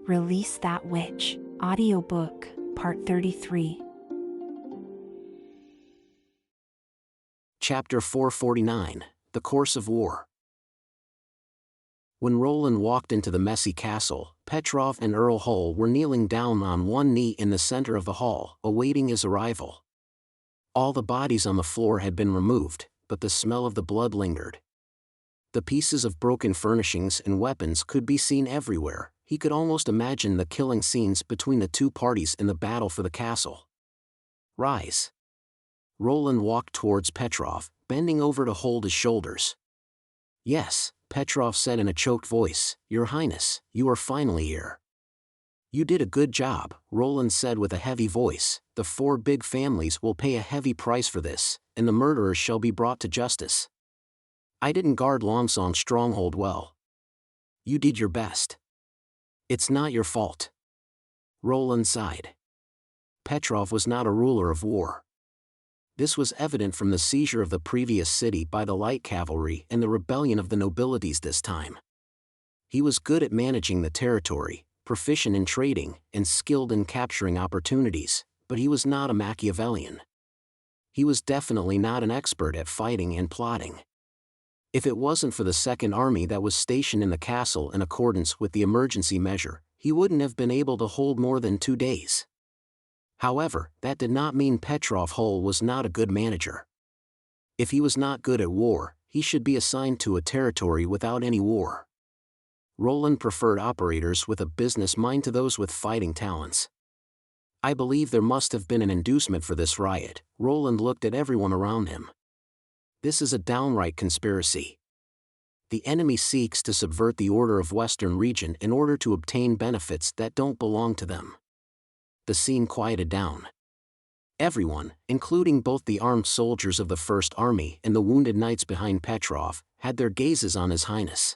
Release that witch. Audiobook, Part 33. Chapter 449, The Course of War. When Roland walked into the messy castle, Petrov and Earl Hull were kneeling down on one knee in the center of the hall, awaiting his arrival. All the bodies on the floor had been removed, but the smell of the blood lingered. The pieces of broken furnishings and weapons could be seen everywhere. He could almost imagine the killing scenes between the two parties in the battle for the castle. Rise. Roland walked towards Petrov, bending over to hold his shoulders. Yes, Petrov said in a choked voice, Your Highness, you are finally here. You did a good job, Roland said with a heavy voice. The 4 big families will pay a heavy price for this, and the murderers shall be brought to justice. I didn't guard Longsong's stronghold well. You did your best. It's not your fault. Roland sighed. Petrov was not a ruler of war. This was evident from the seizure of the previous city by the light cavalry and the rebellion of the nobilities this time. He was good at managing the territory, proficient in trading, and skilled in capturing opportunities, but he was not a Machiavellian. He was definitely not an expert at fighting and plotting. If it wasn't for the Second Army that was stationed in the castle in accordance with the emergency measure, he wouldn't have been able to hold more than 2 days. However, that did not mean Petrov Hull was not a good manager. If he was not good at war, he should be assigned to a territory without any war. Roland preferred operators with a business mind to those with fighting talents. I believe there must have been an inducement for this riot. Roland looked at everyone around him. This is a downright conspiracy. The enemy seeks to subvert the order of Western region in order to obtain benefits that don't belong to them. The scene quieted down. Everyone, including both the armed soldiers of the First Army and the wounded knights behind Petrov, had their gazes on His Highness.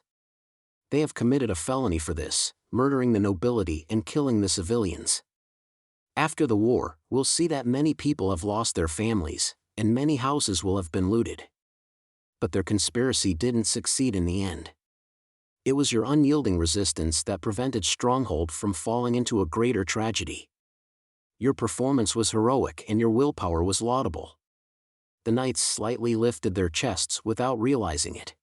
They have committed a felony for this, murdering the nobility and killing the civilians. After the war, we'll see that many people have lost their families, and many houses will have been looted. But their conspiracy didn't succeed in the end. It was your unyielding resistance that prevented Stronghold from falling into a greater tragedy. Your performance was heroic and your willpower was laudable. The knights slightly lifted their chests without realizing it.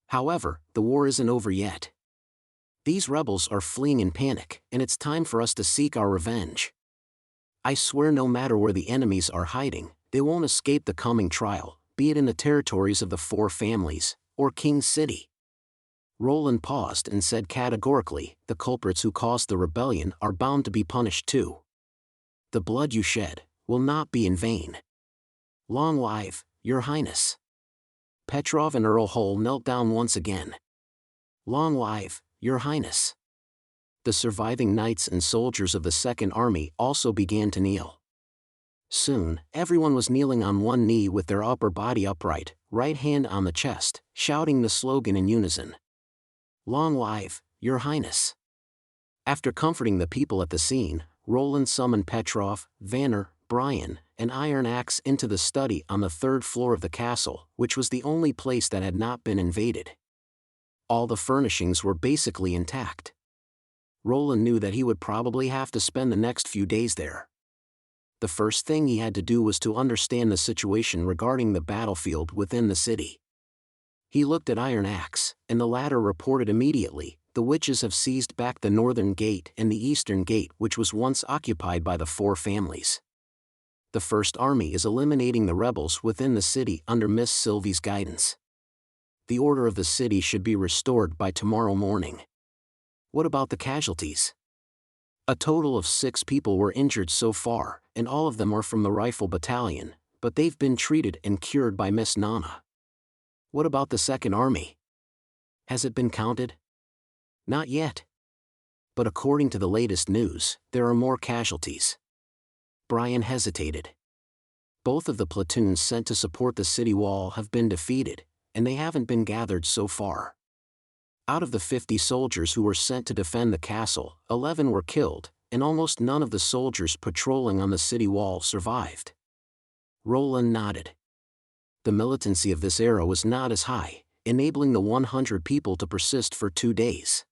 However, the war isn't over yet. These rebels are fleeing in panic, and it's time for us to seek our revenge. I swear no matter where the enemies are hiding, they won't escape the coming trial, be it in the territories of the 4 families, or King's City. Roland paused and said categorically, the culprits who caused the rebellion are bound to be punished too. The blood you shed will not be in vain. Long live, Your Highness. Petrov and Earl Hull knelt down once again. Long live, Your Highness. The surviving knights and soldiers of the Second Army also began to kneel. Soon, everyone was kneeling on one knee with their upper body upright, right hand on the chest, shouting the slogan in unison. Long live, Your Highness. After comforting the people at the scene, Roland summoned Petrov, Vanner, Brian, and Iron Axe into the study on the 3rd floor of the castle, which was the only place that had not been invaded. All the furnishings were basically intact. Roland knew that he would probably have to spend the next few days there. The first thing he had to do was to understand the situation regarding the battlefield within the city. He looked at Iron Axe, and the latter reported immediately, the witches have seized back the northern gate and the eastern gate which was once occupied by the 4 families. The First Army is eliminating the rebels within the city under Miss Sylvie's guidance. The order of the city should be restored by tomorrow morning. What about the casualties? A total of 6 people were injured so far, and all of them are from the Rifle Battalion, but they've been treated and cured by Miss Nana. What about the Second Army? Has it been counted? Not yet. But according to the latest news, there are more casualties. Brian hesitated. Both of the platoons sent to support the city wall have been defeated, and they haven't been gathered so far. Out of the 50 soldiers who were sent to defend the castle, 11 were killed, and almost none of the soldiers patrolling on the city wall survived. Roland nodded. The militancy of this era was not as high, enabling the 100 people to persist for 2 days.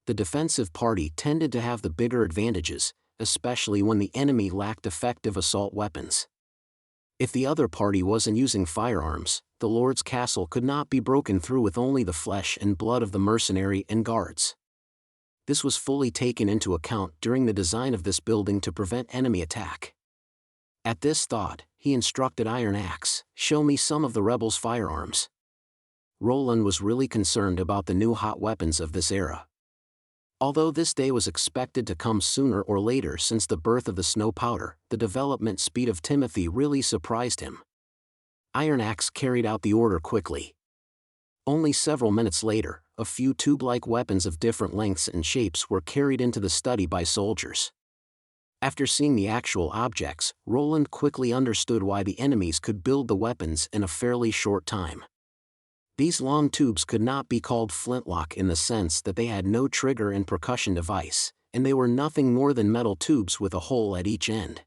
The defensive party tended to have the bigger advantages, especially when the enemy lacked effective assault weapons. If the other party wasn't using firearms, the Lord's castle could not be broken through with only the flesh and blood of the mercenary and guards. This was fully taken into account during the design of this building to prevent enemy attack. At this thought, he instructed Iron Axe, "Show me some of the rebels' firearms." Roland was really concerned about the new hot weapons of this era. Although this day was expected to come sooner or later since the birth of the snow powder, the development speed of Timothy really surprised him. Iron Axe carried out the order quickly. Only several minutes later, a few tube-like weapons of different lengths and shapes were carried into the study by soldiers. After seeing the actual objects, Roland quickly understood why the enemies could build the weapons in a fairly short time. These long tubes could not be called flintlock in the sense that they had no trigger and percussion device, and they were nothing more than metal tubes with a hole at each end.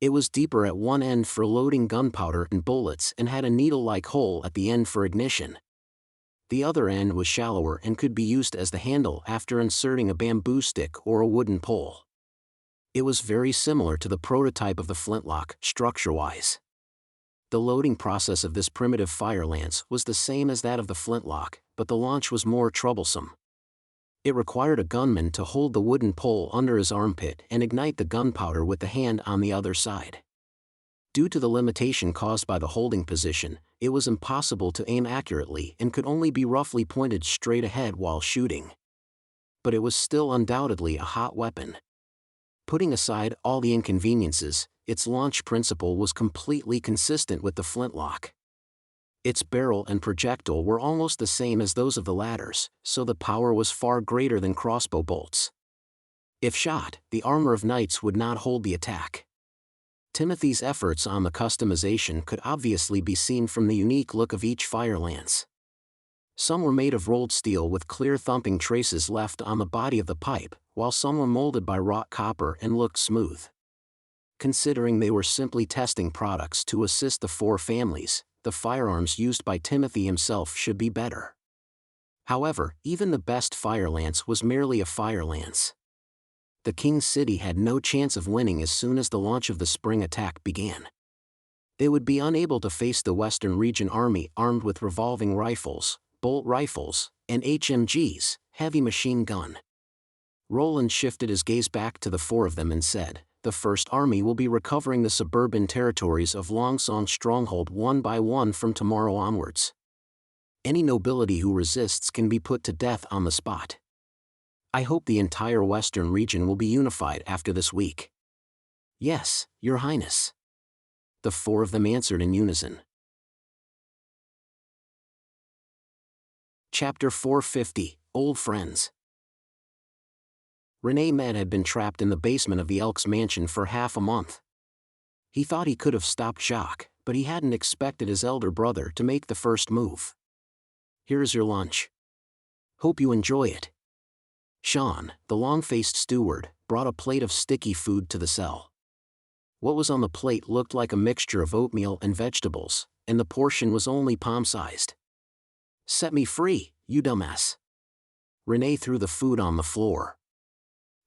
It was deeper at one end for loading gunpowder and bullets and had a needle-like hole at the end for ignition. The other end was shallower and could be used as the handle after inserting a bamboo stick or a wooden pole. It was very similar to the prototype of the flintlock, structure-wise. The loading process of this primitive fire lance was the same as that of the flintlock, but the launch was more troublesome. It required a gunman to hold the wooden pole under his armpit and ignite the gunpowder with the hand on the other side. Due to the limitation caused by the holding position, it was impossible to aim accurately and could only be roughly pointed straight ahead while shooting. But it was still undoubtedly a hot weapon. Putting aside all the inconveniences, its launch principle was completely consistent with the flintlock. Its barrel and projectile were almost the same as those of the ladders, so the power was far greater than crossbow bolts. If shot, the armor of knights would not hold the attack. Timothy's efforts on the customization could obviously be seen from the unique look of each fire lance. Some were made of rolled steel with clear thumping traces left on the body of the pipe, while some were molded by wrought copper and looked smooth. Considering they were simply testing products to assist the four families, the firearms used by Timothy himself should be better. However, even the best fire lance was merely a fire lance. The King's City had no chance of winning as soon as the launch of the spring attack began. They would be unable to face the Western Region Army armed with revolving rifles, bolt rifles, and HMGs, heavy machine gun. Roland shifted his gaze back to the four of them and said, "The First Army will be recovering the suburban territories of Longsong Stronghold one by one from tomorrow onwards. Any nobility who resists can be put to death on the spot. I hope the entire Western region will be unified after this week." "Yes, Your Highness." The four of them answered in unison. Chapter 450, Old Friends. René Med had been trapped in the basement of the Elk's mansion for half a month. He thought he could have stopped Jacques, but he hadn't expected his elder brother to make the first move. "Here's your lunch. Hope you enjoy it." Sean, the long-faced steward, brought a plate of sticky food to the cell. What was on the plate looked like a mixture of oatmeal and vegetables, and the portion was only palm-sized. "Set me free, you dumbass." René threw the food on the floor.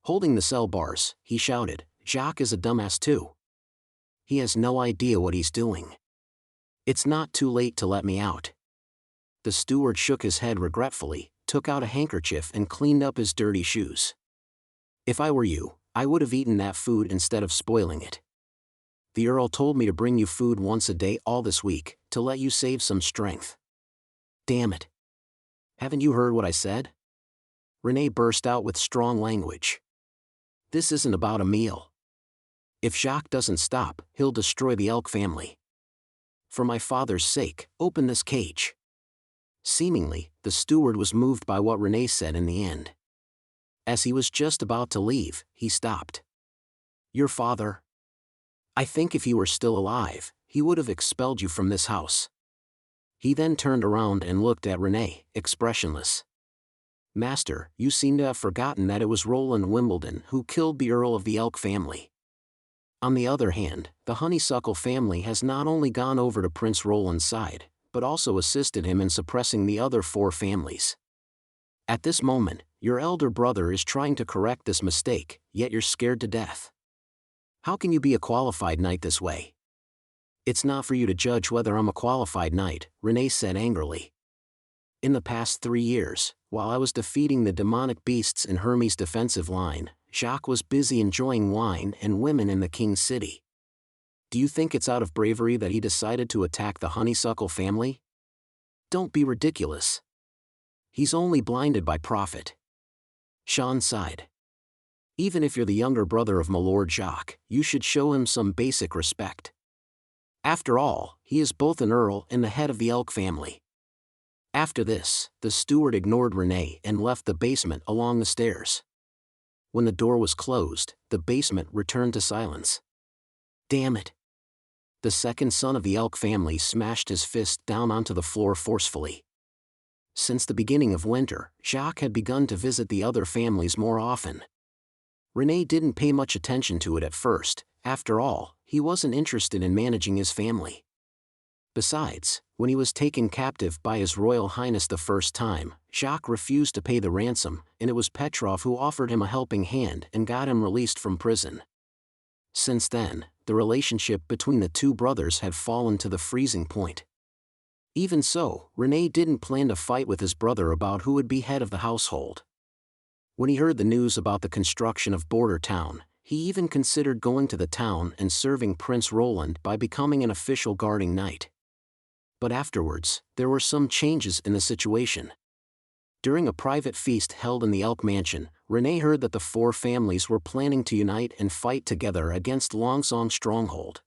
Holding the cell bars, he shouted, "Jacques is a dumbass too. He has no idea what he's doing. It's not too late to let me out." The steward shook his head regretfully, took out a handkerchief and cleaned up his dirty shoes. "If I were you, I would have eaten that food instead of spoiling it. The Earl told me to bring you food once a day all this week, to let you save some strength." "Damn it. Haven't you heard what I said?" René burst out with strong language. "This isn't about a meal. If Jacques doesn't stop, he'll destroy the Elk family. For my father's sake, open this cage." Seemingly, the steward was moved by what René said in the end. As he was just about to leave, he stopped. "Your father? I think if he were still alive, he would have expelled you from this house." He then turned around and looked at René, expressionless. "Master, you seem to have forgotten that it was Roland Wimbledon who killed the Earl of the Elk family. On the other hand, the Honeysuckle family has not only gone over to Prince Roland's side, but also assisted him in suppressing the other four families. At this moment, your elder brother is trying to correct this mistake, yet you're scared to death. How can you be a qualified knight this way? It's not for you to judge whether I'm a qualified knight, Renee said angrily. In the past 3 years, while I was defeating the demonic beasts in Hermes' defensive line, Jacques was busy enjoying wine and women in the king's city. Do you think it's out of bravery that he decided to attack the honeysuckle family? Don't be ridiculous. He's only blinded by profit. Sean sighed. Even if you're the younger brother of my Lord Jacques, you should show him some basic respect. After all, he is both an earl and the head of the Elk family. After this, the steward ignored Renee and left the basement along the stairs. When the door was closed, the basement returned to silence. Damn it! The second son of the Elk family smashed his fist down onto the floor forcefully. Since the beginning of winter, Jacques had begun to visit the other families more often. Renee didn't pay much attention to it at first. After all, he wasn't interested in managing his family. Besides, when he was taken captive by His Royal Highness the first time, Jacques refused to pay the ransom, and it was Petrov who offered him a helping hand and got him released from prison. Since then, the relationship between the two brothers had fallen to the freezing point. Even so, Renee didn't plan to fight with his brother about who would be head of the household. When he heard the news about the construction of Border Town, he even considered going to the town and serving Prince Roland by becoming an official guarding knight. But afterwards, there were some changes in the situation. During a private feast held in the Elk Mansion, Renee heard that the 4 families were planning to unite and fight together against Longsong's stronghold.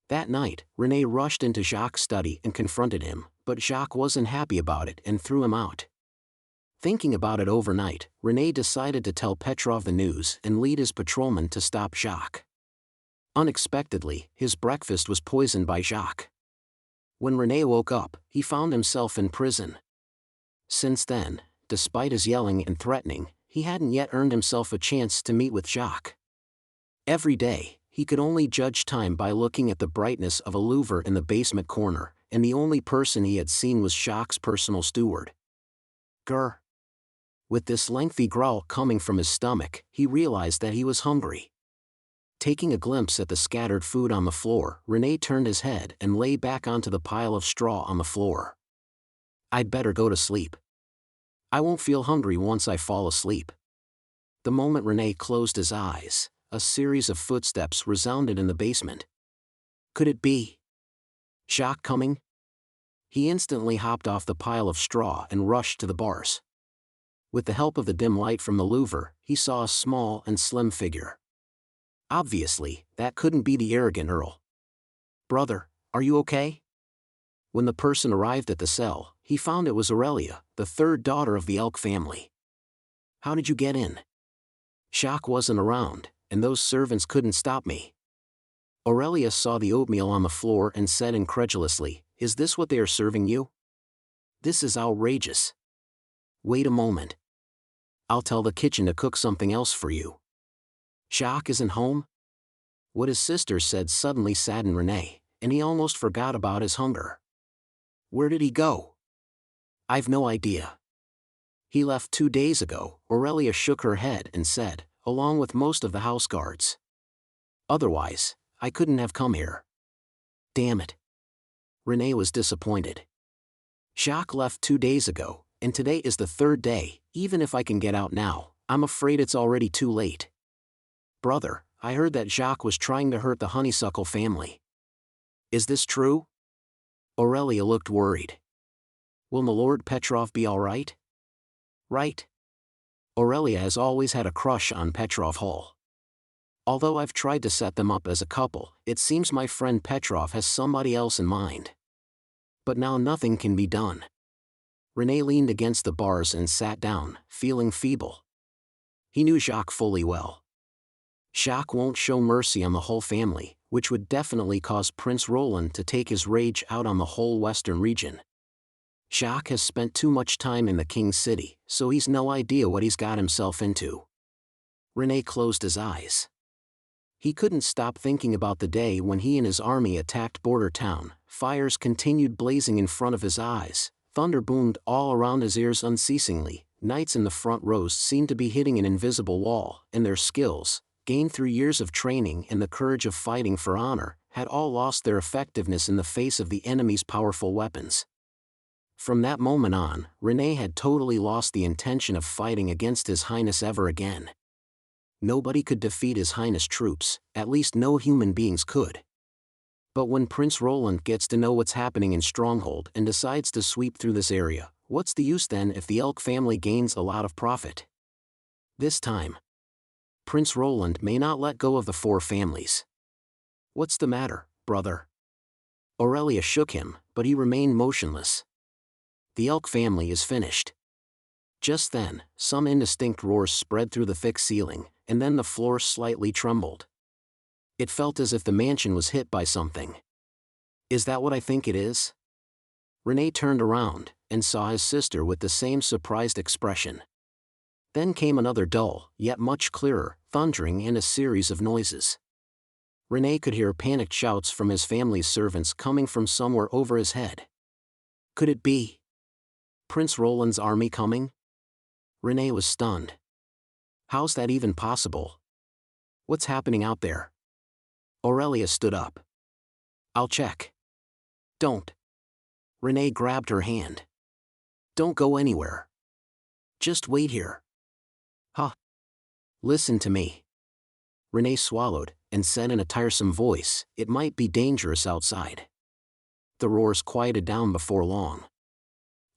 That night, Renee rushed into Jacques' study and confronted him, but Jacques wasn't happy about it and threw him out. Thinking about it overnight, Renee decided to tell Petrov the news and lead his patrolmen to stop Jacques. Unexpectedly, his breakfast was poisoned by Jacques. When Renee woke up, he found himself in prison. Since then, despite his yelling and threatening, he hadn't yet earned himself a chance to meet with Jacques. Every day, he could only judge time by looking at the brightness of a louver in the basement corner, and the only person he had seen was Jacques' personal steward. Grr. With this lengthy growl coming from his stomach, he realized that he was hungry. Taking a glimpse at the scattered food on the floor, Renee turned his head and lay back onto the pile of straw on the floor. I'd better go to sleep. I won't feel hungry once I fall asleep. The moment Renee closed his eyes, a series of footsteps resounded in the basement. Could it be Jacques coming? He instantly hopped off the pile of straw and rushed to the bars. With the help of the dim light from the louver, he saw a small and slim figure. Obviously, that couldn't be the arrogant Earl. Brother, are you okay? When the person arrived at the cell, he found it was Aurelia, the 3rd daughter of the Elk family. How did you get in? Jacques wasn't around, and those servants couldn't stop me. Aurelia saw the oatmeal on the floor and said incredulously, Is this what they are serving you? This is outrageous. Wait a moment. I'll tell the kitchen to cook something else for you. Jacques isn't home? What his sister said suddenly saddened Renee, and he almost forgot about his hunger. Where did he go? I've no idea. He left 2 days ago, Aurelia shook her head and said, along with most of the house guards. Otherwise, I couldn't have come here. Damn it. Renee was disappointed. Jacques left 2 days ago, and today is the 3rd day. Even if I can get out now, I'm afraid it's already too late. Brother, I heard that Jacques was trying to hurt the honeysuckle family. Is this true? Aurelia looked worried. Will my Lord Petrov be all right? Right. Aurelia has always had a crush on Petrov Hull. Although I've tried to set them up as a couple, it seems my friend Petrov has somebody else in mind. But now nothing can be done. Renee leaned against the bars and sat down, feeling feeble. He knew Jacques fully well. Jacques won't show mercy on the whole family, which would definitely cause Prince Roland to take his rage out on the whole western region. Jacques has spent too much time in the king's city, so he's no idea what he's got himself into. Renee closed his eyes. He couldn't stop thinking about the day when he and his army attacked Border Town. Fires continued blazing in front of his eyes, thunder boomed all around his ears unceasingly, knights in the front rows seemed to be hitting an invisible wall, and their skills, gained through years of training and the courage of fighting for honor, had all lost their effectiveness in the face of the enemy's powerful weapons. From that moment on, René had totally lost the intention of fighting against His Highness ever again. Nobody could defeat His Highness' troops, at least no human beings could. But when Prince Roland gets to know what's happening in Stronghold and decides to sweep through this area, what's the use then if the Elk family gains a lot of profit? This time, Prince Roland may not let go of the four families. What's the matter, brother? Aurelia shook him, but he remained motionless. The Elk family is finished. Just then, some indistinct roars spread through the thick ceiling, and then the floor slightly trembled. It felt as if the mansion was hit by something. Is that what I think it is? René turned around, and saw his sister with the same surprised expression. Then came another dull, yet much clearer, thundering and a series of noises. René could hear panicked shouts from his family's servants coming from somewhere over his head. Could it be Prince Roland's army coming? René was stunned. How's that even possible? What's happening out there? Aurelia stood up. I'll check. Don't. René grabbed her hand. Don't go anywhere. Just wait here. Huh. Listen to me. René swallowed, and said in a tiresome voice, it might be dangerous outside. The roars quieted down before long.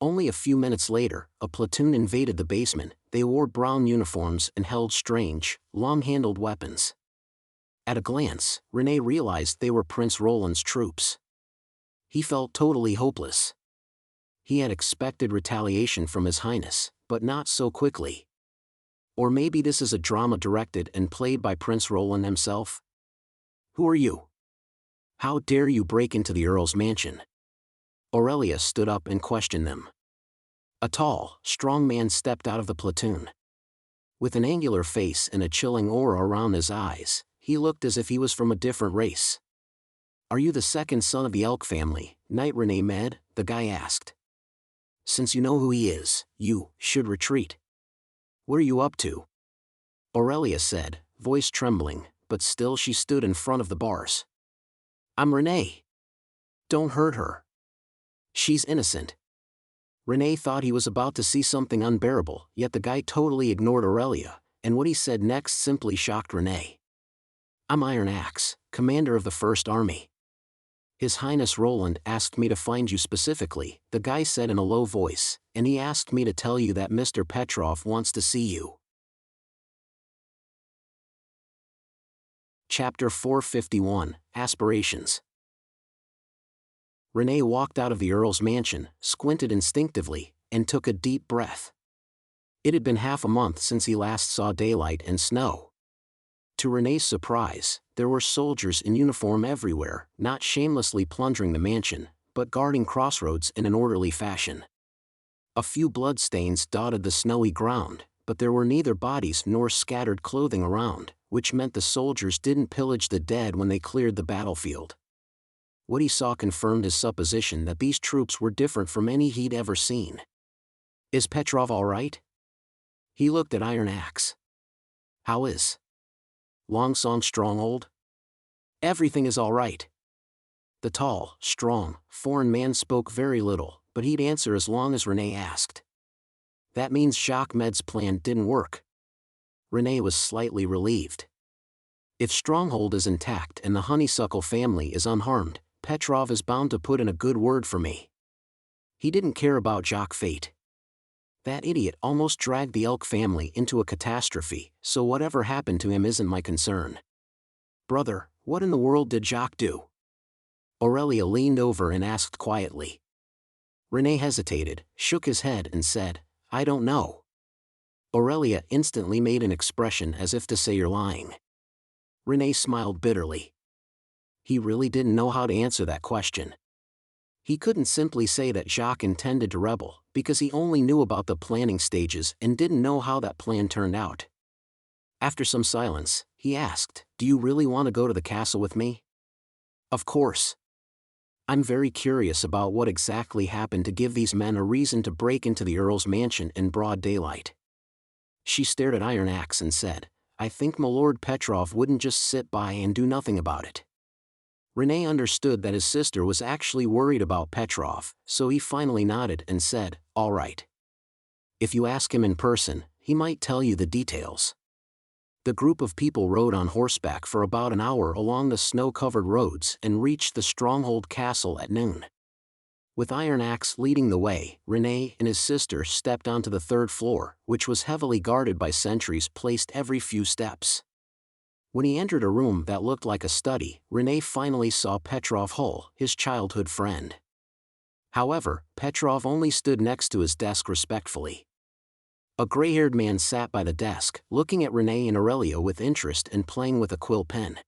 Only a few minutes later, a platoon invaded the basement. They wore brown uniforms and held strange, long-handled weapons. At a glance, René realized they were Prince Roland's troops. He felt totally hopeless. He had expected retaliation from His Highness, but not so quickly. Or maybe this is a drama directed and played by Prince Roland himself? Who are you? How dare you break into the Earl's mansion? Aurelia stood up and questioned them. A tall, strong man stepped out of the platoon. With an angular face and a chilling aura around his eyes, he looked as if he was from a different race. Are you the second son of the Elk family, Knight René Med? The guy asked. Since you know who he is, you should retreat. What are you up to? Aurelia said, voice trembling, but still she stood in front of the bars. I'm René. Don't hurt her. She's innocent. René thought he was about to see something unbearable, yet the guy totally ignored Aurelia, and what he said next simply shocked René. I'm Iron Axe, commander of the First Army. His Highness Roland asked me to find you specifically, the guy said in a low voice, and he asked me to tell you that Mr. Petrov wants to see you. Chapter 451, Aspirations. René walked out of the Earl's mansion, squinted instinctively, and took a deep breath. It had been half a month since he last saw daylight and snow. To René's surprise, there were soldiers in uniform everywhere, not shamelessly plundering the mansion, but guarding crossroads in an orderly fashion. A few bloodstains dotted the snowy ground, but there were neither bodies nor scattered clothing around, which meant the soldiers didn't pillage the dead when they cleared the battlefield. What he saw confirmed his supposition that these troops were different from any he'd ever seen. Is Petrov all right? He looked at Iron Axe. How is Long Song Stronghold? Everything is all right. The tall, strong, foreign man spoke very little, but he'd answer as long as René asked. That means Jacques Med's plan didn't work. René was slightly relieved. If Stronghold is intact and the Honeysuckle family is unharmed, Petrov is bound to put in a good word for me. He didn't care about Jacques' fate. That idiot almost dragged the Elk family into a catastrophe, so whatever happened to him isn't my concern. Brother, what in the world did Jacques do? Aurelia leaned over and asked quietly. René hesitated, shook his head and said, I don't know. Aurelia instantly made an expression as if to say you're lying. René smiled bitterly. He really didn't know how to answer that question. He couldn't simply say that Jacques intended to rebel, because he only knew about the planning stages and didn't know how that plan turned out. After some silence, he asked, Do you really want to go to the castle with me? Of course. I'm very curious about what exactly happened to give these men a reason to break into the Earl's mansion in broad daylight. She stared at Iron Axe and said, I think Milord Petrov wouldn't just sit by and do nothing about it. Renee understood that his sister was actually worried about Petrov, so he finally nodded and said, all right. If you ask him in person, he might tell you the details. The group of people rode on horseback for about an hour along the snow-covered roads and reached the stronghold castle at noon. With Iron Axe leading the way, Renee and his sister stepped onto the third floor, which was heavily guarded by sentries placed every few steps. When he entered a room that looked like a study, Renee finally saw Petrov Hull, his childhood friend. However, Petrov only stood next to his desk respectfully. A gray-haired man sat by the desk, looking at Renee and Aurelia with interest and playing with a quill pen.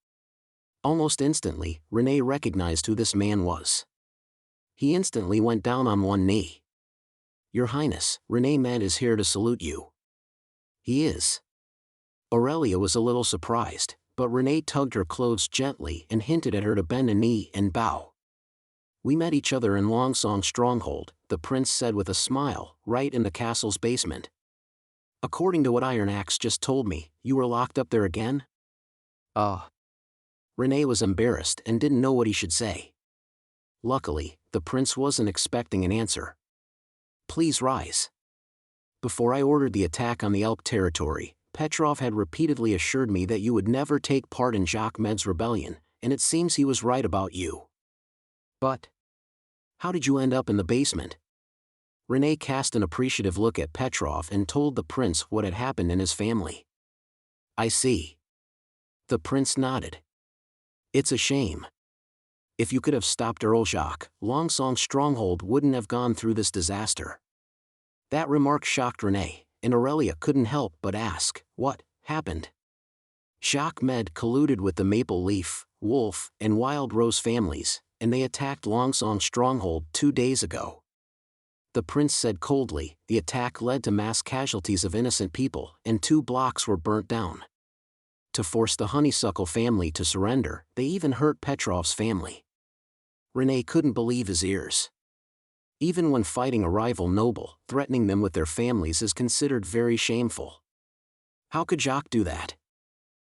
Almost instantly, Renee recognized who this man was. He instantly went down on one knee. Your Highness, Renee Med is here to salute you. He is. Aurelia was a little surprised, but Renee tugged her clothes gently and hinted at her to bend a knee and bow. We met each other in Longsong Stronghold, the prince said with a smile, right in the castle's basement. According to what Iron Axe just told me, you were locked up there again? Renee was embarrassed and didn't know what he should say. Luckily, the prince wasn't expecting an answer. Please rise. Before I ordered the attack on the Elk territory, Petrov had repeatedly assured me that you would never take part in Jacques Med's rebellion, and it seems he was right about you. But how did you end up in the basement? Renee cast an appreciative look at Petrov and told the prince what had happened in his family. I see. The prince nodded. It's a shame. If you could have stopped Earl Jacques, Longsong Stronghold wouldn't have gone through this disaster. That remark shocked Renee, and Aurelia couldn't help but ask, what happened? Jacques Med colluded with the Maple Leaf, Wolf, and Wild Rose families, and they attacked Longsong Stronghold 2 days ago. The prince said coldly, the attack led to mass casualties of innocent people, and 2 blocks were burnt down. To force the Honeysuckle family to surrender, they even hurt Petrov's family. Renee couldn't believe his ears. Even when fighting a rival noble, threatening them with their families is considered very shameful. How could Jacques do that?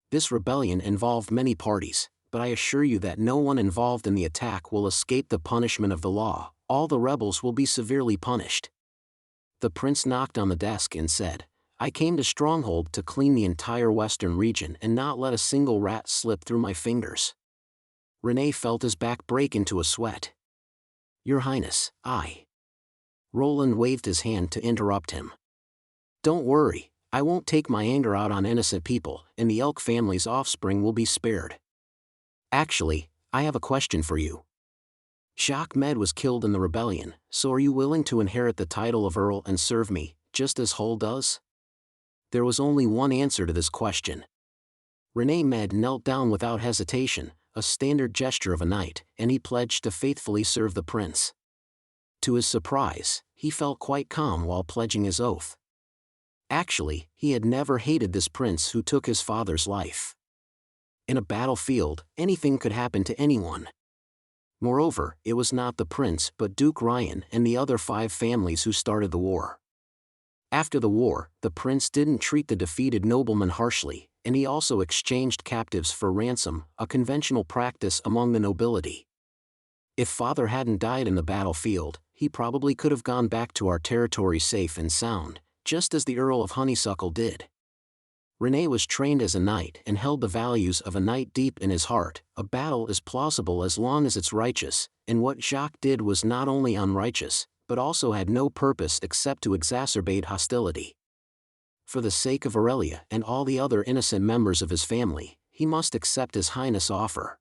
This rebellion involved many parties, but I assure you that no one involved in the attack will escape the punishment of the law. All the rebels will be severely punished. The prince knocked on the desk and said, I came to Stronghold to clean the entire western region and not let a single rat slip through my fingers. Renee felt his back break into a sweat. Your Highness, Roland waved his hand to interrupt him. Don't worry, I won't take my anger out on innocent people, and the Elk family's offspring will be spared. Actually, I have a question for you. Jacques Med was killed in the rebellion, so are you willing to inherit the title of Earl and serve me, just as Hull does? There was only one answer to this question. Renee Med knelt down without hesitation, a standard gesture of a knight, and he pledged to faithfully serve the prince. To his surprise, he felt quite calm while pledging his oath. Actually, he had never hated this prince who took his father's life. In a battlefield, anything could happen to anyone. Moreover, it was not the prince but Duke Ryan and the other 5 families who started the war. After the war, the prince didn't treat the defeated noblemen harshly, and he also exchanged captives for ransom, a conventional practice among the nobility. If father hadn't died in the battlefield, he probably could have gone back to our territory safe and sound, just as the Earl of Honeysuckle did. Renee was trained as a knight and held the values of a knight deep in his heart. A battle is plausible as long as it's righteous, and what Jacques did was not only unrighteous, but also had no purpose except to exacerbate hostility. For the sake of Aurelia and all the other innocent members of his family, he must accept His Highness' offer.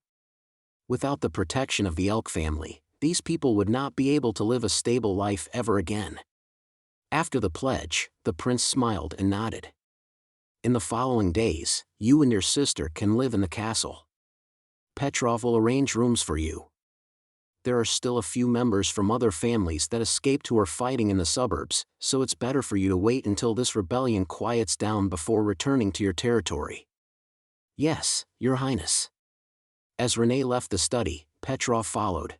Without the protection of the Elk family, these people would not be able to live a stable life ever again. After the pledge, the prince smiled and nodded. In the following days, you and your sister can live in the castle. Petrov will arrange rooms for you. There are still a few members from other families that escaped who are fighting in the suburbs, so it's better for you to wait until this rebellion quiets down before returning to your territory. Yes, Your Highness. As Renee left the study, Petrov followed.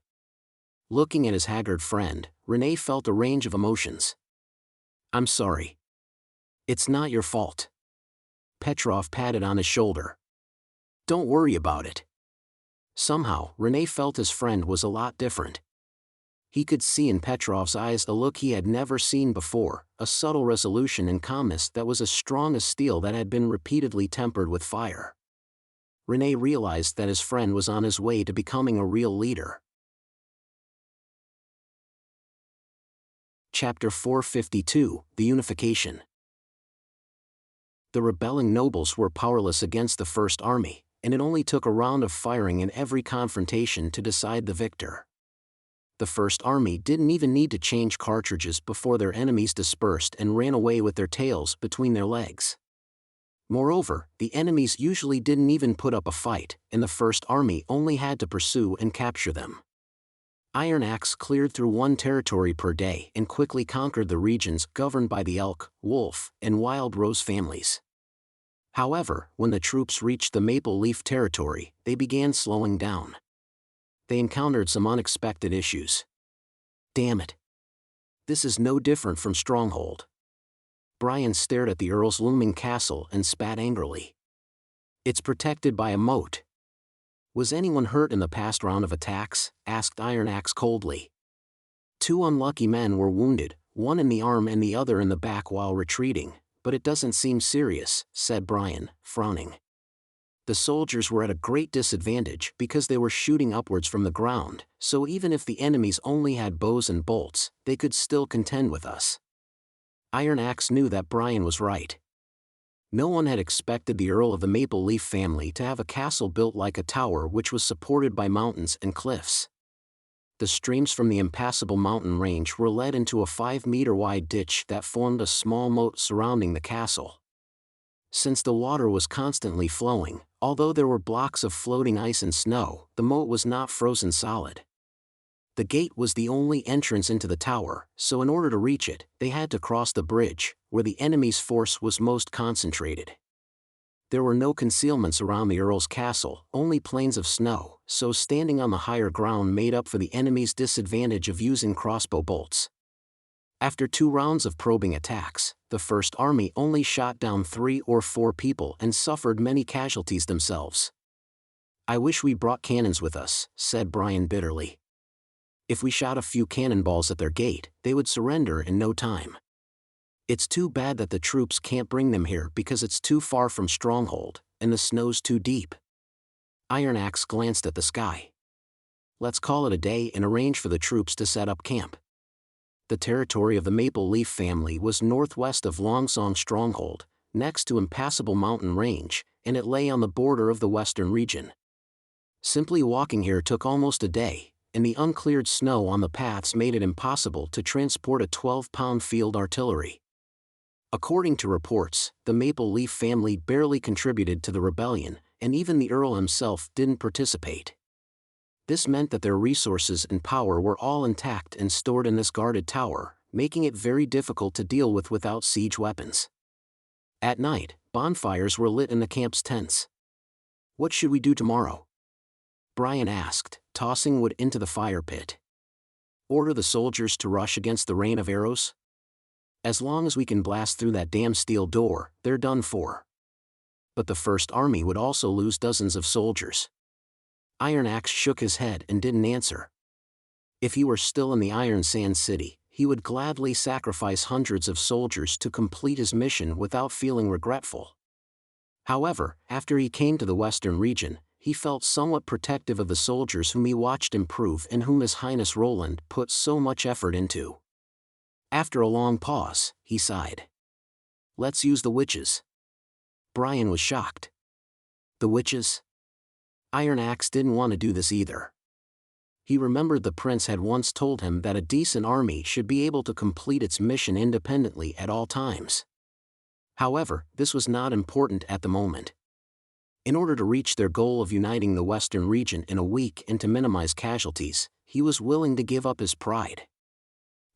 Looking at his haggard friend, René felt a range of emotions. "I'm sorry. It's not your fault." Petrov patted on his shoulder. "Don't worry about it." Somehow, René felt his friend was a lot different. He could see in Petrov's eyes a look he had never seen before, a subtle resolution and calmness that was as strong as steel that had been repeatedly tempered with fire. René realized that his friend was on his way to becoming a real leader. Chapter 452, The Unification. The rebelling nobles were powerless against the First Army, and it only took a round of firing in every confrontation to decide the victor. The First Army didn't even need to change cartridges before their enemies dispersed and ran away with their tails between their legs. Moreover, the enemies usually didn't even put up a fight, and the First Army only had to pursue and capture them. Iron Axe cleared through one territory per day and quickly conquered the regions governed by the elk, wolf, and wild rose families. However, when the troops reached the maple leaf territory, they began slowing down. They encountered some unexpected issues. "Damn it. This is no different from Stronghold." Brian stared at the Earl's looming castle and spat angrily. "It's protected by a moat." "Was anyone hurt in the past round of attacks?" asked Iron Axe coldly. "Two unlucky men were wounded, one in the arm and the other in the back while retreating, but it doesn't seem serious," said Brian, frowning. The soldiers were at a great disadvantage because they were shooting upwards from the ground, so even if the enemies only had bows and bolts, they could still contend with us. Iron Axe knew that Brian was right. No one had expected the Earl of the Maple Leaf family to have a castle built like a tower which was supported by mountains and cliffs. The streams from the impassable mountain range were led into a 5-meter-wide ditch that formed a small moat surrounding the castle. Since the water was constantly flowing, although there were blocks of floating ice and snow, the moat was not frozen solid. The gate was the only entrance into the tower, so in order to reach it, they had to cross the bridge, where the enemy's force was most concentrated. There were no concealments around the Earl's castle, only plains of snow, so standing on the higher ground made up for the enemy's disadvantage of using crossbow bolts. After 2 rounds of probing attacks, the First Army only shot down 3 or 4 people and suffered many casualties themselves. "I wish we brought cannons with us," said Brian bitterly. "If we shot a few cannonballs at their gate, they would surrender in no time. It's too bad that the troops can't bring them here because it's too far from Stronghold, and the snow's too deep." Iron Axe glanced at the sky. "Let's call it a day and arrange for the troops to set up camp." The territory of the Maple Leaf family was northwest of Longsong Stronghold, next to Impassable Mountain Range, and it lay on the border of the western region. Simply walking here took almost a day, and the uncleared snow on the paths made it impossible to transport a 12-pound field artillery. According to reports, the Maple Leaf family barely contributed to the rebellion, and even the Earl himself didn't participate. This meant that their resources and power were all intact and stored in this guarded tower, making it very difficult to deal with without siege weapons. At night, bonfires were lit in the camp's tents. "What should we do tomorrow?" Brian asked, tossing wood into the fire pit. "Order the soldiers to rush against the rain of arrows? As long as we can blast through that damn steel door, they're done for." But the First Army would also lose dozens of soldiers. Iron Axe shook his head and didn't answer. If he were still in the Iron Sand City, he would gladly sacrifice hundreds of soldiers to complete his mission without feeling regretful. However, after he came to the western region, he felt somewhat protective of the soldiers whom he watched improve and whom His Highness Roland put so much effort into. After a long pause, he sighed. "Let's use the witches." Brian was shocked. The witches? Iron Axe didn't want to do this either. He remembered the prince had once told him that a decent army should be able to complete its mission independently at all times. However, this was not important at the moment. In order to reach their goal of uniting the western region in a week and to minimize casualties, he was willing to give up his pride.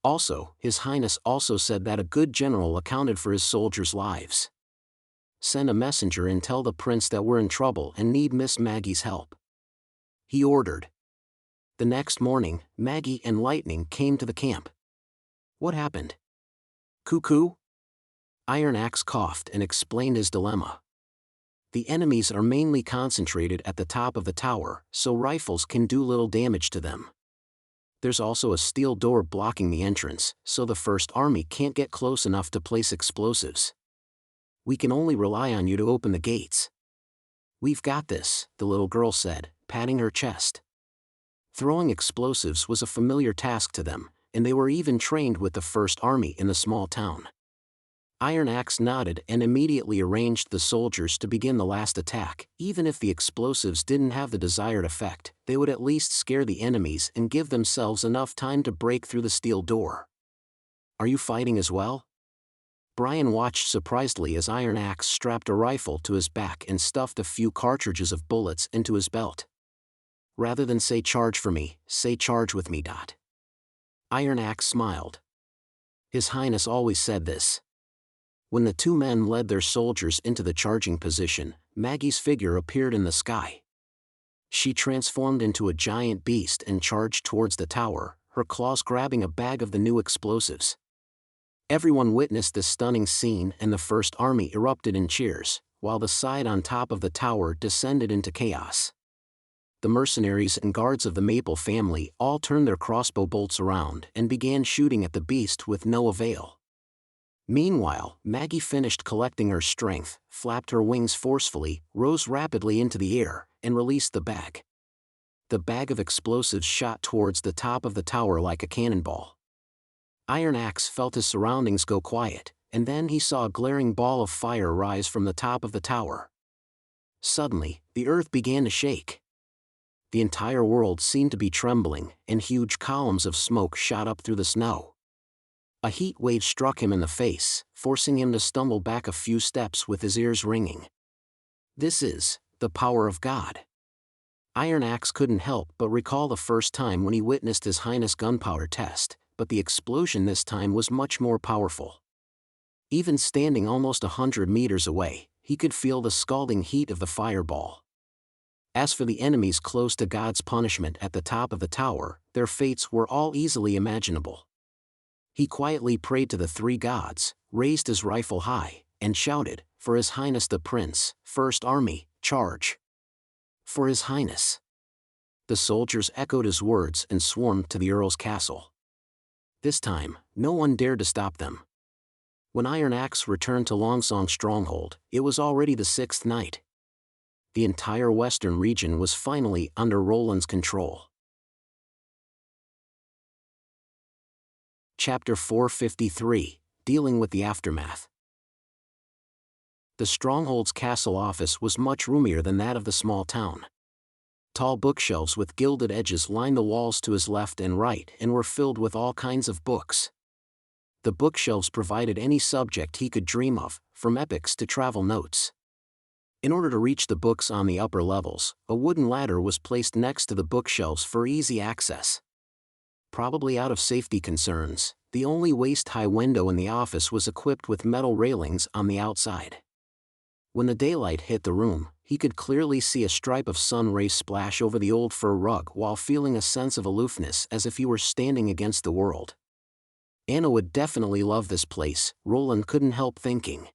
Also, His Highness also said that a good general accounted for his soldiers' lives. "Send a messenger and tell the prince that we're in trouble and need Miss Maggie's help," he ordered. The next morning, Maggie and Lightning came to the camp. What happened? Cuckoo? Iron Axe coughed and explained his dilemma. The enemies are mainly concentrated at the top of the tower, so rifles can do little damage to them. There's also a steel door blocking the entrance, so the First Army can't get close enough to place explosives. We can only rely on you to open the gates. We've got this, the little girl said, patting her chest. Throwing explosives was a familiar task to them, and they were even trained with the First Army in the small town. Iron Axe nodded and immediately arranged the soldiers to begin the last attack. Even if the explosives didn't have the desired effect, they would at least scare the enemies and give themselves enough time to break through the steel door. Are you fighting as well? Brian watched surprisedly as Iron Axe strapped a rifle to his back and stuffed a few cartridges of bullets into his belt. Rather than say charge for me, say charge with me. Iron Axe smiled. His Highness always said this. When the two men led their soldiers into the charging position, Maggie's figure appeared in the sky. She transformed into a giant beast and charged towards the tower, her claws grabbing a bag of the new explosives. Everyone witnessed this stunning scene and the First Army erupted in cheers, while the side on top of the tower descended into chaos. The mercenaries and guards of the Maple family all turned their crossbow bolts around and began shooting at the beast with no avail. Meanwhile, Maggie finished collecting her strength, flapped her wings forcefully, rose rapidly into the air, and released the bag. The bag of explosives shot towards the top of the tower like a cannonball. Iron Axe felt his surroundings go quiet, and then he saw a glaring ball of fire rise from the top of the tower. Suddenly, the earth began to shake. The entire world seemed to be trembling, and huge columns of smoke shot up through the snow. A heat wave struck him in the face, forcing him to stumble back a few steps with his ears ringing. This is the power of God. Iron Axe couldn't help but recall the first time when he witnessed His Highness' gunpowder test, but the explosion this time was much more powerful. Even standing almost 100 meters away, he could feel the scalding heat of the fireball. As for the enemies close to God's punishment at the top of the tower, their fates were all easily imaginable. He quietly prayed to the three gods, raised his rifle high, and shouted, "For His Highness the Prince, First Army, charge! For His Highness!" The soldiers echoed his words and swarmed to the Earl's castle. This time, no one dared to stop them. When Iron Axe returned to Longsong's stronghold, it was already the 6th night. The entire western region was finally under Roland's control. Chapter 453, Dealing with the Aftermath. The stronghold's castle office was much roomier than that of the small town. Tall bookshelves with gilded edges lined the walls to his left and right and were filled with all kinds of books. The bookshelves provided any subject he could dream of, from epics to travel notes. In order to reach the books on the upper levels, a wooden ladder was placed next to the bookshelves for easy access. Probably out of safety concerns, the only waist-high window in the office was equipped with metal railings on the outside. When the daylight hit the room, he could clearly see a stripe of sun rays splash over the old fur rug while feeling a sense of aloofness as if he were standing against the world. Anna would definitely love this place, Roland couldn't help thinking.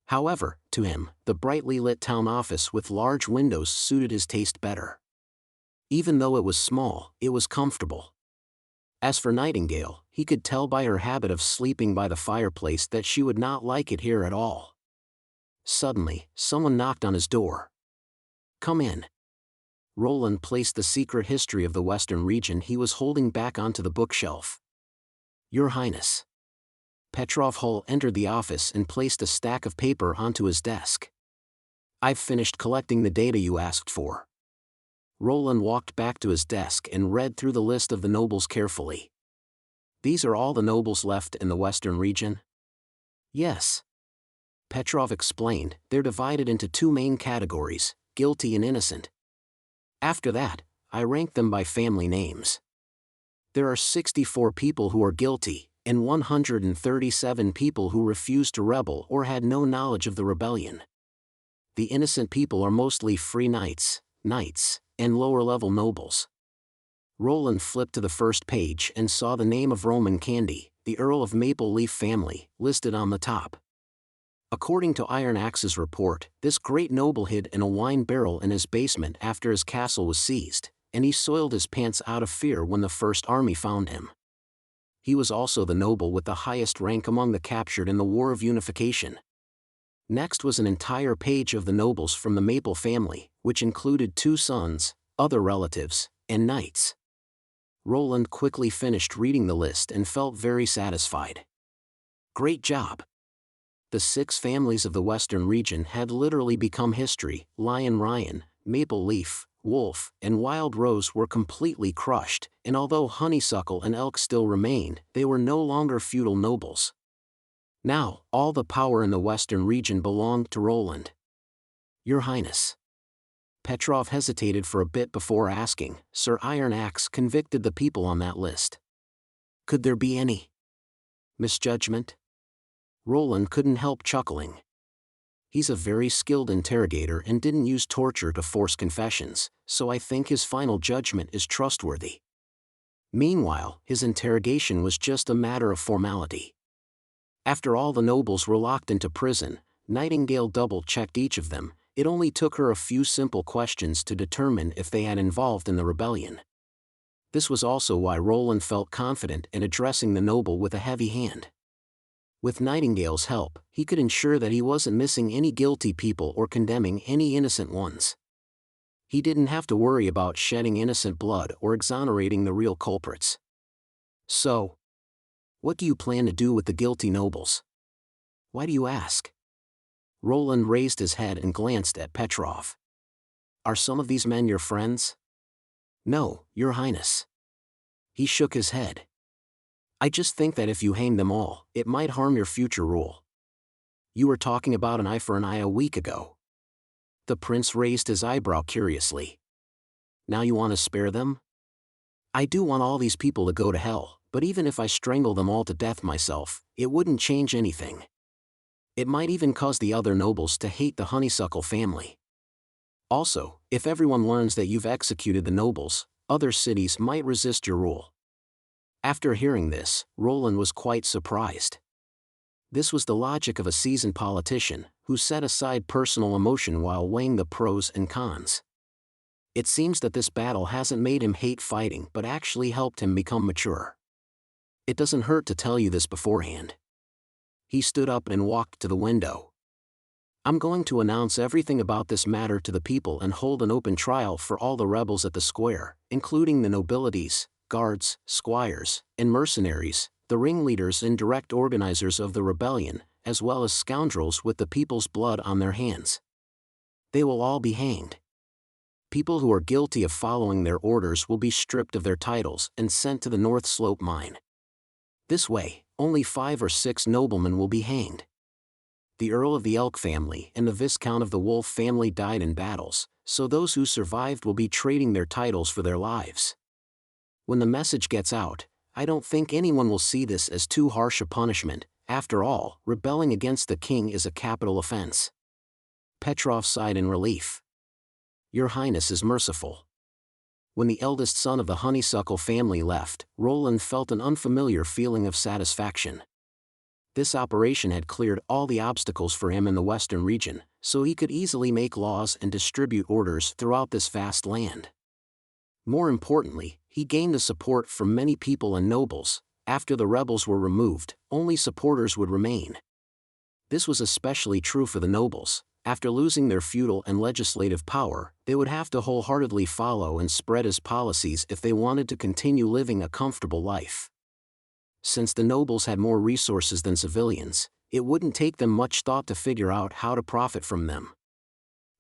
However, to him, the brightly lit town office with large windows suited his taste better. Even though it was small, it was comfortable. As for Nightingale, he could tell by her habit of sleeping by the fireplace that she would not like it here at all. Suddenly, someone knocked on his door. "Come in." Roland placed the secret history of the western region he was holding back onto the bookshelf. "Your Highness." Petrov Hull entered the office and placed a stack of paper onto his desk. "I've finished collecting the data you asked for." Roland walked back to his desk and read through the list of the nobles carefully. "These are all the nobles left in the western region?" "Yes." Petrov explained, "They're divided into two main categories, guilty and innocent. After that, I rank them by family names. There are 64 people who are guilty, and 137 people who refused to rebel or had no knowledge of the rebellion. The innocent people are mostly free knights, and lower-level nobles. Roland flipped to the first page and saw the name of Roman Candy, the Earl of Maple Leaf family, listed on the top. According to Iron Axe's report, this great noble hid in a wine barrel in his basement after his castle was seized, and he soiled his pants out of fear when the first army found him. He was also the noble with the highest rank among the captured in the War of Unification. Next was an entire page of the nobles from the Maple family, which included 2 sons, other relatives, and knights. Roland quickly finished reading the list and felt very satisfied. Great job! The 6 families of the Western region had literally become history. Lion Ryan, Maple Leaf, Wolf, and Wild Rose were completely crushed, and although Honeysuckle and Elk still remained, they were no longer feudal nobles. Now, all the power in the Western region belonged to Roland. Your Highness. Petrov hesitated for a bit before asking, Sir Iron Axe convicted the people on that list. Could there be any misjudgment? Roland couldn't help chuckling. He's a very skilled interrogator and didn't use torture to force confessions, so I think his final judgment is trustworthy. Meanwhile, his interrogation was just a matter of formality. After all the nobles were locked into prison, Nightingale double-checked each of them. It only took her a few simple questions to determine if they had involved in the rebellion. This was also why Roland felt confident in addressing the noble with a heavy hand. With Nightingale's help, he could ensure that he wasn't missing any guilty people or condemning any innocent ones. He didn't have to worry about shedding innocent blood or exonerating the real culprits. So, what do you plan to do with the guilty nobles? Why do you ask? Roland raised his head and glanced at Petrov. Are some of these men your friends? No, Your Highness. He shook his head. I just think that if you hang them all, it might harm your future rule. You were talking about an eye for an eye a week ago. The prince raised his eyebrow curiously. Now you want to spare them? I do want all these people to go to hell, but even if I strangle them all to death myself, it wouldn't change anything. It might even cause the other nobles to hate the Honeysuckle family. Also, if everyone learns that you've executed the nobles, other cities might resist your rule. After hearing this, Roland was quite surprised. This was the logic of a seasoned politician, who set aside personal emotion while weighing the pros and cons. It seems that this battle hasn't made him hate fighting but actually helped him become mature. It doesn't hurt to tell you this beforehand. He stood up and walked to the window. I'm going to announce everything about this matter to the people and hold an open trial for all the rebels at the square, including the nobilities, guards, squires, and mercenaries, the ringleaders and direct organizers of the rebellion, as well as scoundrels with the people's blood on their hands. They will all be hanged. People who are guilty of following their orders will be stripped of their titles and sent to the North Slope mine. This way, only 5 or 6 noblemen will be hanged. The Earl of the Elk family and the Viscount of the Wolf family died in battles, so those who survived will be trading their titles for their lives. When the message gets out, I don't think anyone will see this as too harsh a punishment. After all, rebelling against the king is a capital offense. Petrov sighed in relief. Your Highness is merciful. When the eldest son of the Honeysuckle family left, Roland felt an unfamiliar feeling of satisfaction. This operation had cleared all the obstacles for him in the Western region, so he could easily make laws and distribute orders throughout this vast land. More importantly, he gained the support from many people and nobles. After the rebels were removed, only supporters would remain. This was especially true for the nobles. After losing their feudal and legislative power, they would have to wholeheartedly follow and spread his policies if they wanted to continue living a comfortable life. Since the nobles had more resources than civilians, it wouldn't take them much thought to figure out how to profit from them.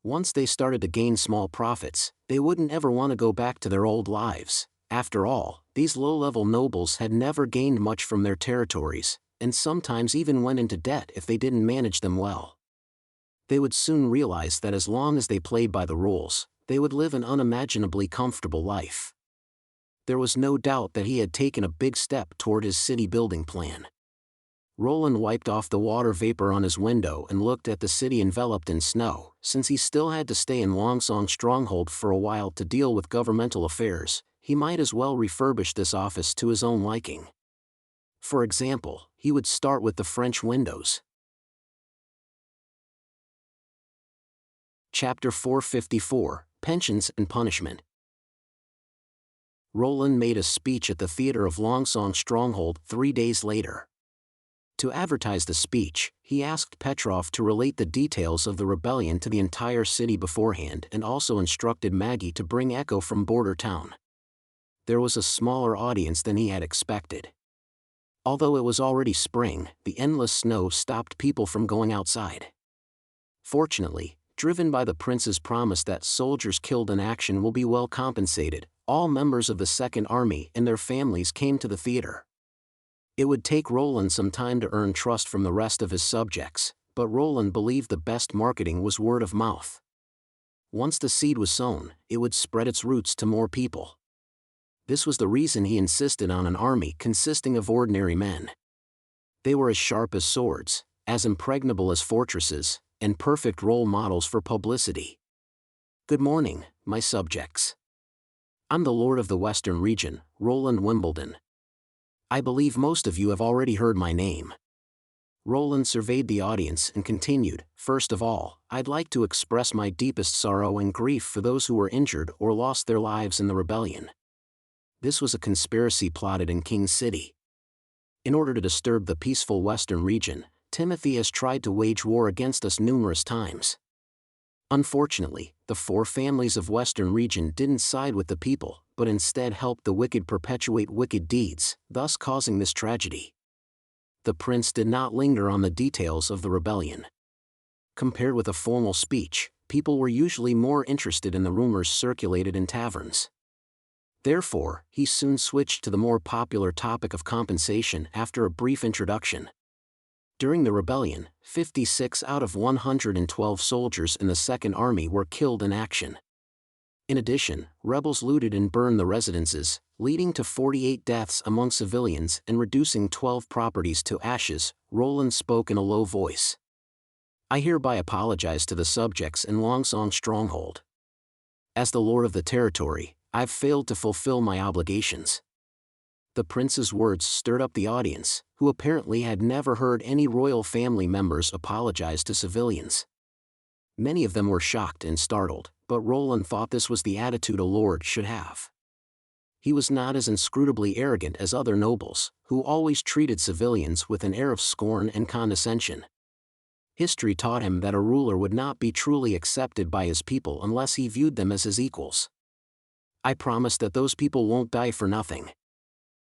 Once they started to gain small profits, they wouldn't ever want to go back to their old lives. After all, these low-level nobles had never gained much from their territories, and sometimes even went into debt if they didn't manage them well. They would soon realize that as long as they played by the rules, they would live an unimaginably comfortable life. There was no doubt that he had taken a big step toward his city-building plan. Roland wiped off the water vapor on his window and looked at the city enveloped in snow. Since he still had to stay in Longsong Stronghold for a while to deal with governmental affairs, he might as well refurbish this office to his own liking. For example, he would start with the French windows. Chapter 454, Pensions and Punishment. Roland made a speech at the theater of Longsong Stronghold 3 days later. To advertise the speech, he asked Petrov to relate the details of the rebellion to the entire city beforehand and also instructed Maggie to bring Echo from Border Town. There was a smaller audience than he had expected. Although it was already spring, the endless snow stopped people from going outside. Fortunately, driven by the prince's promise that soldiers killed in action will be well compensated, all members of the Second Army and their families came to the theater. It would take Roland some time to earn trust from the rest of his subjects, but Roland believed the best marketing was word of mouth. Once the seed was sown, it would spread its roots to more people. This was the reason he insisted on an army consisting of ordinary men. They were as sharp as swords, as impregnable as fortresses, and perfect role models for publicity. Good morning, my subjects. I'm the Lord of the Western Region, Roland Wimbledon. I believe most of you have already heard my name. Roland surveyed the audience and continued, first of all, I'd like to express my deepest sorrow and grief for those who were injured or lost their lives in the rebellion. This was a conspiracy plotted in King City. In order to disturb the peaceful Western region, Timothy has tried to wage war against us numerous times. Unfortunately, the 4 families of Western region didn't side with the people, but instead helped the wicked perpetuate wicked deeds, thus causing this tragedy. The prince did not linger on the details of the rebellion. Compared with a formal speech, people were usually more interested in the rumors circulated in taverns. Therefore, he soon switched to the more popular topic of compensation after a brief introduction. During the rebellion, 56 out of 112 soldiers in the Second Army were killed in action. In addition, rebels looted and burned the residences, leading to 48 deaths among civilians and reducing 12 properties to ashes. Roland spoke in a low voice. I hereby apologize to the subjects in Longsong Stronghold. As the lord of the territory, I've failed to fulfill my obligations. The prince's words stirred up the audience, who apparently had never heard any royal family members apologize to civilians. Many of them were shocked and startled, but Roland thought this was the attitude a lord should have. He was not as inscrutably arrogant as other nobles, who always treated civilians with an air of scorn and condescension. History taught him that a ruler would not be truly accepted by his people unless he viewed them as his equals. I promise that those people won't die for nothing.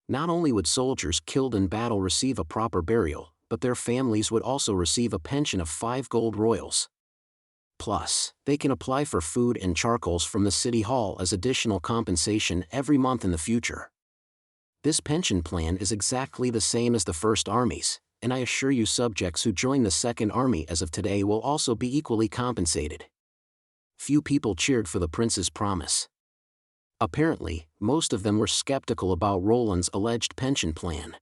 Not only would soldiers killed in battle receive a proper burial, but their families would also receive a pension of 5 gold royals. Plus, they can apply for food and charcoals from the city hall as additional compensation every month in the future. This pension plan is exactly the same as the First Army's, and I assure you subjects who join the Second Army as of today will also be equally compensated. Few people cheered for the prince's promise. Apparently, most of them were skeptical about Roland's alleged pension plan.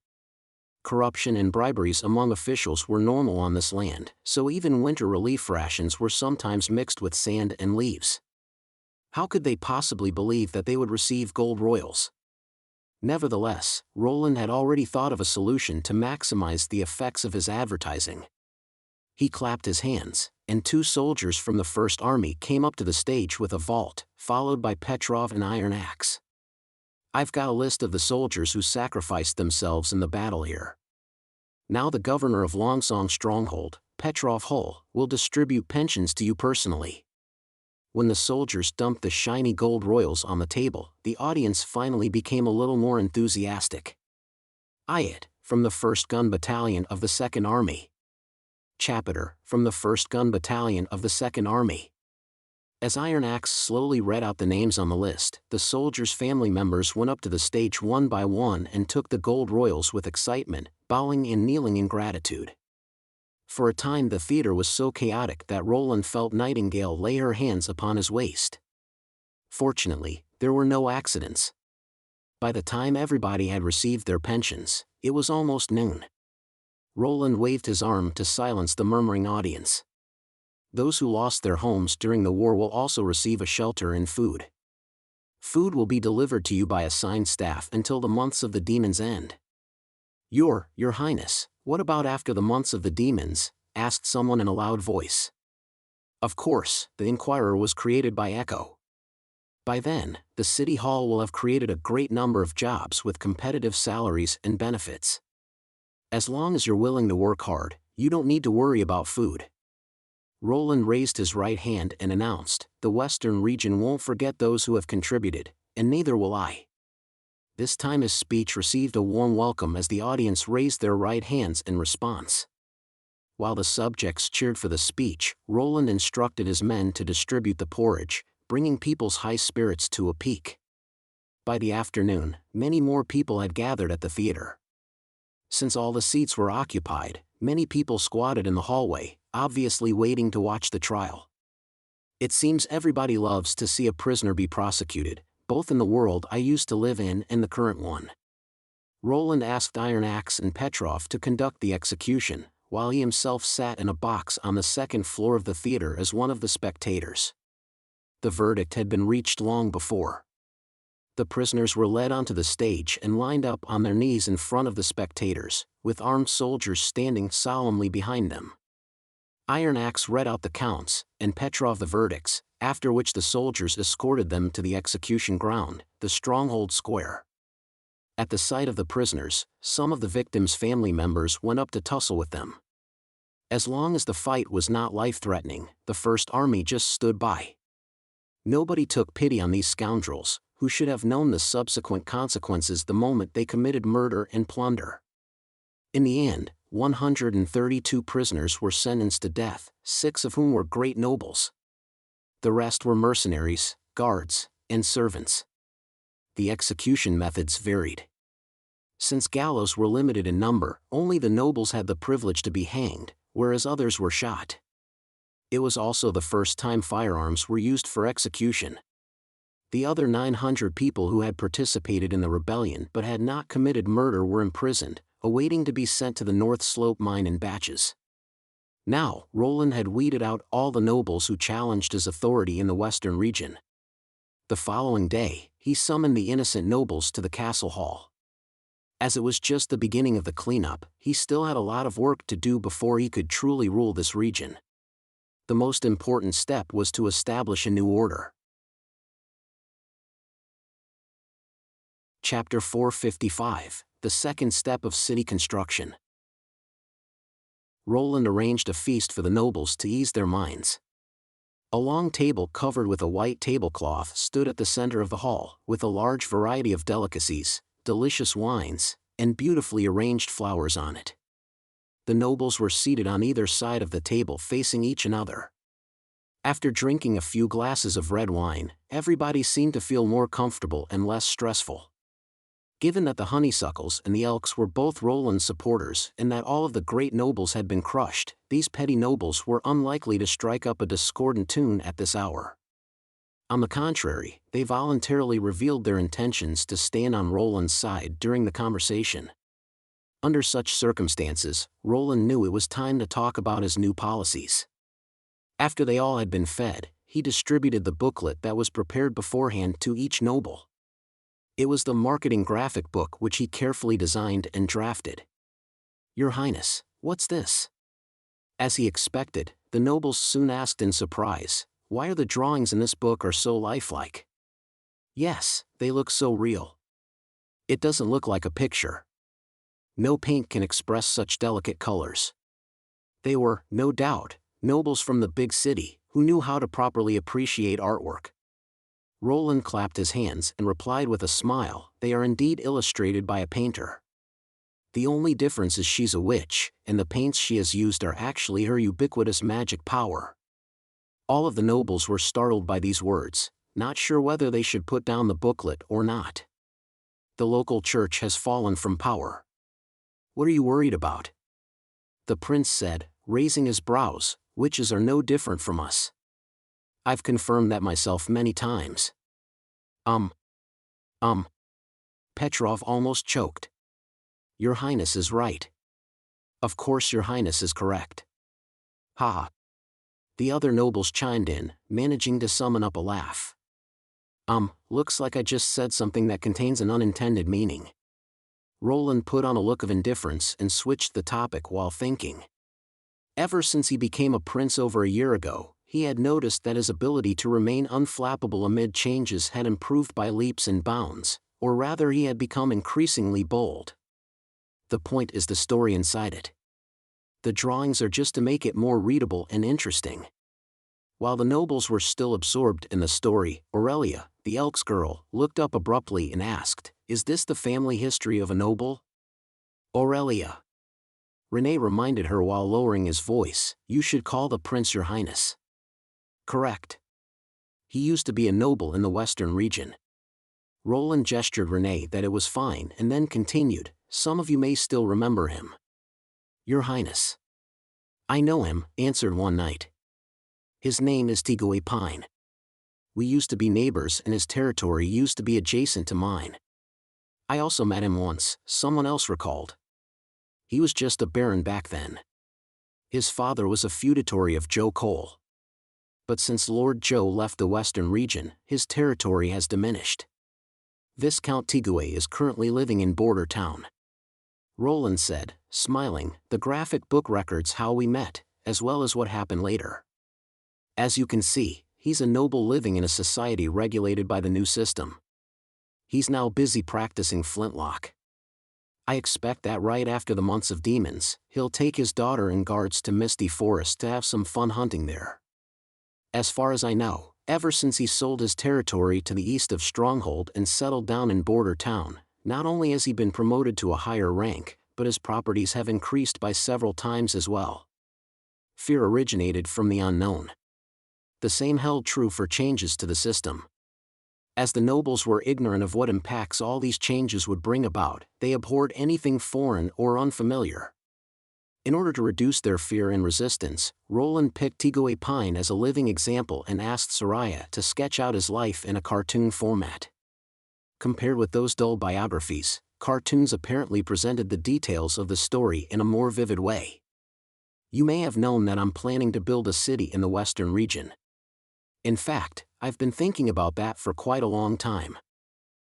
Corruption and briberies among officials were normal on this land, so even winter relief rations were sometimes mixed with sand and leaves. How could they possibly believe that they would receive gold royals? Nevertheless, Roland had already thought of a solution to maximize the effects of his advertising. He clapped his hands, and 2 soldiers from the First Army came up to the stage with a vault, followed by Petrov and Iron Axe. I've got a list of the soldiers who sacrificed themselves in the battle here. Now the governor of Longsong Stronghold, Petrov Hull, will distribute pensions to you personally. When the soldiers dumped the shiny gold royals on the table, the audience finally became a little more enthusiastic. It, from the 1st Gun Battalion of the 2nd Army. Chapter, from the 1st Gun Battalion of the 2nd Army. As Iron Axe slowly read out the names on the list, the soldiers' family members went up to the stage one by one and took the gold royals with excitement, bowing and kneeling in gratitude. For a time the theater was so chaotic that Roland felt Nightingale lay her hands upon his waist. Fortunately, there were no accidents. By the time everybody had received their pensions, it was almost noon. Roland waved his arm to silence the murmuring audience. Those who lost their homes during the war will also receive a shelter and food. Food will be delivered to you by assigned staff until the months of the demons end. Your Highness, what about after the months of the demons? Asked someone in a loud voice. Of course, the inquirer was created by echo. By then, the city hall will have created a great number of jobs with competitive salaries and benefits. As long as you're willing to work hard, you don't need to worry about food. Roland raised his right hand and announced, the Western region won't forget those who have contributed, and neither will I. This time his speech received a warm welcome as the audience raised their right hands in response. While the subjects cheered for the speech, Roland instructed his men to distribute the porridge, bringing people's high spirits to a peak. By the afternoon, many more people had gathered at the theater. Since all the seats were occupied, many people squatted in the hallway, obviously waiting to watch the trial. It seems everybody loves to see a prisoner be prosecuted, both in the world I used to live in and the current one. Roland asked Iron Axe and Petrov to conduct the execution, while he himself sat in a box on the second floor of the theater as one of the spectators. The verdict had been reached long before. The prisoners were led onto the stage and lined up on their knees in front of the spectators, with armed soldiers standing solemnly behind them. Iron Axe read out the counts, and Petrov the verdicts, after which the soldiers escorted them to the execution ground, the Stronghold Square. At the sight of the prisoners, some of the victims' family members went up to tussle with them. As long as the fight was not life-threatening, the First Army just stood by. Nobody took pity on these scoundrels, who should have known the subsequent consequences the moment they committed murder and plunder. In the end, 132 prisoners were sentenced to death, 6 of whom were great nobles. The rest were mercenaries, guards, and servants. The execution methods varied. Since gallows were limited in number, only the nobles had the privilege to be hanged, whereas others were shot. It was also the first time firearms were used for execution. The other 900 people who had participated in the rebellion but had not committed murder were imprisoned, awaiting to be sent to the North Slope mine in batches. Now, Roland had weeded out all the nobles who challenged his authority in the Western region. The following day, he summoned the innocent nobles to the castle hall. As it was just the beginning of the cleanup, he still had a lot of work to do before he could truly rule this region. The most important step was to establish a new order. Chapter 455, the second step of city construction. Roland arranged a feast for the nobles to ease their minds. A long table covered with a white tablecloth stood at the center of the hall, with a large variety of delicacies, delicious wines, and beautifully arranged flowers on it. The nobles were seated on either side of the table facing each another. After drinking a few glasses of red wine, everybody seemed to feel more comfortable and less stressful. Given that the honeysuckles and the elks were both Roland's supporters and that all of the great nobles had been crushed, these petty nobles were unlikely to strike up a discordant tune at this hour. On the contrary, they voluntarily revealed their intentions to stand on Roland's side during the conversation. Under such circumstances, Roland knew it was time to talk about his new policies. After they all had been fed, he distributed the booklet that was prepared beforehand to each noble. It was the marketing graphic book which he carefully designed and drafted. "Your Highness, what's this?" As he expected, the nobles soon asked in surprise, "Why are the drawings in this book are so lifelike?" "Yes, they look so real. It doesn't look like a picture. No paint can express such delicate colors." They were, no doubt, nobles from the big city, who knew how to properly appreciate artwork. Roland clapped his hands and replied with a smile, "They are indeed illustrated by a painter. The only difference is she's a witch, and the paints she has used are actually her ubiquitous magic power." All of the nobles were startled by these words, not sure whether they should put down the booklet or not. The local church has fallen from power. "What are you worried about?" The prince said, raising his brows, "Witches are no different from us. I've confirmed that myself many times." Petrov almost choked. "Your Highness is right." "Of course Your Highness is correct." "Ha!" The other nobles chimed in, managing to summon up a laugh. Looks like I just said something that contains an unintended meaning. Roland put on a look of indifference and switched the topic while thinking. Ever since he became a prince over a year ago, he had noticed that his ability to remain unflappable amid changes had improved by leaps and bounds, or rather he had become increasingly bold. The point is the story inside it. The drawings are just to make it more readable and interesting. While the nobles were still absorbed in the story, Aurelia, the Elk's girl, looked up abruptly and asked, "Is this the family history of a noble?" "Aurelia," René reminded her while lowering his voice, "you should call the prince your highness." "Correct. He used to be a noble in the western region." Roland gestured René that it was fine and then continued, "Some of you may still remember him." "Your highness." "I know him," answered one knight. "His name is Tigui Pine. We used to be neighbors and his territory used to be adjacent to mine. I also met him once," someone else recalled. "He was just a baron back then. His father was a feudatory of Joe Cole. But since Lord Joe left the western region, his territory has diminished. Viscount Tigui is currently living in Border Town." Roland said, smiling, "The graphic book records how we met, as well as what happened later. As you can see, he's a noble living in a society regulated by the new system. He's now busy practicing flintlock. I expect that right after the months of demons, he'll take his daughter and guards to Misty Forest to have some fun hunting there. As far as I know, ever since he sold his territory to the east of Stronghold and settled down in Border Town, not only has he been promoted to a higher rank, but his properties have increased by several times as well. Fear originated from the unknown. The same held true for changes to the system. As the nobles were ignorant of what impacts all these changes would bring about, they abhorred anything foreign or unfamiliar. In order to reduce their fear and resistance, Roland picked Tigui Pine as a living example and asked Soraya to sketch out his life in a cartoon format. Compared with those dull biographies, cartoons apparently presented the details of the story in a more vivid way. "You may have known that I'm planning to build a city in the western region. In fact, I've been thinking about that for quite a long time.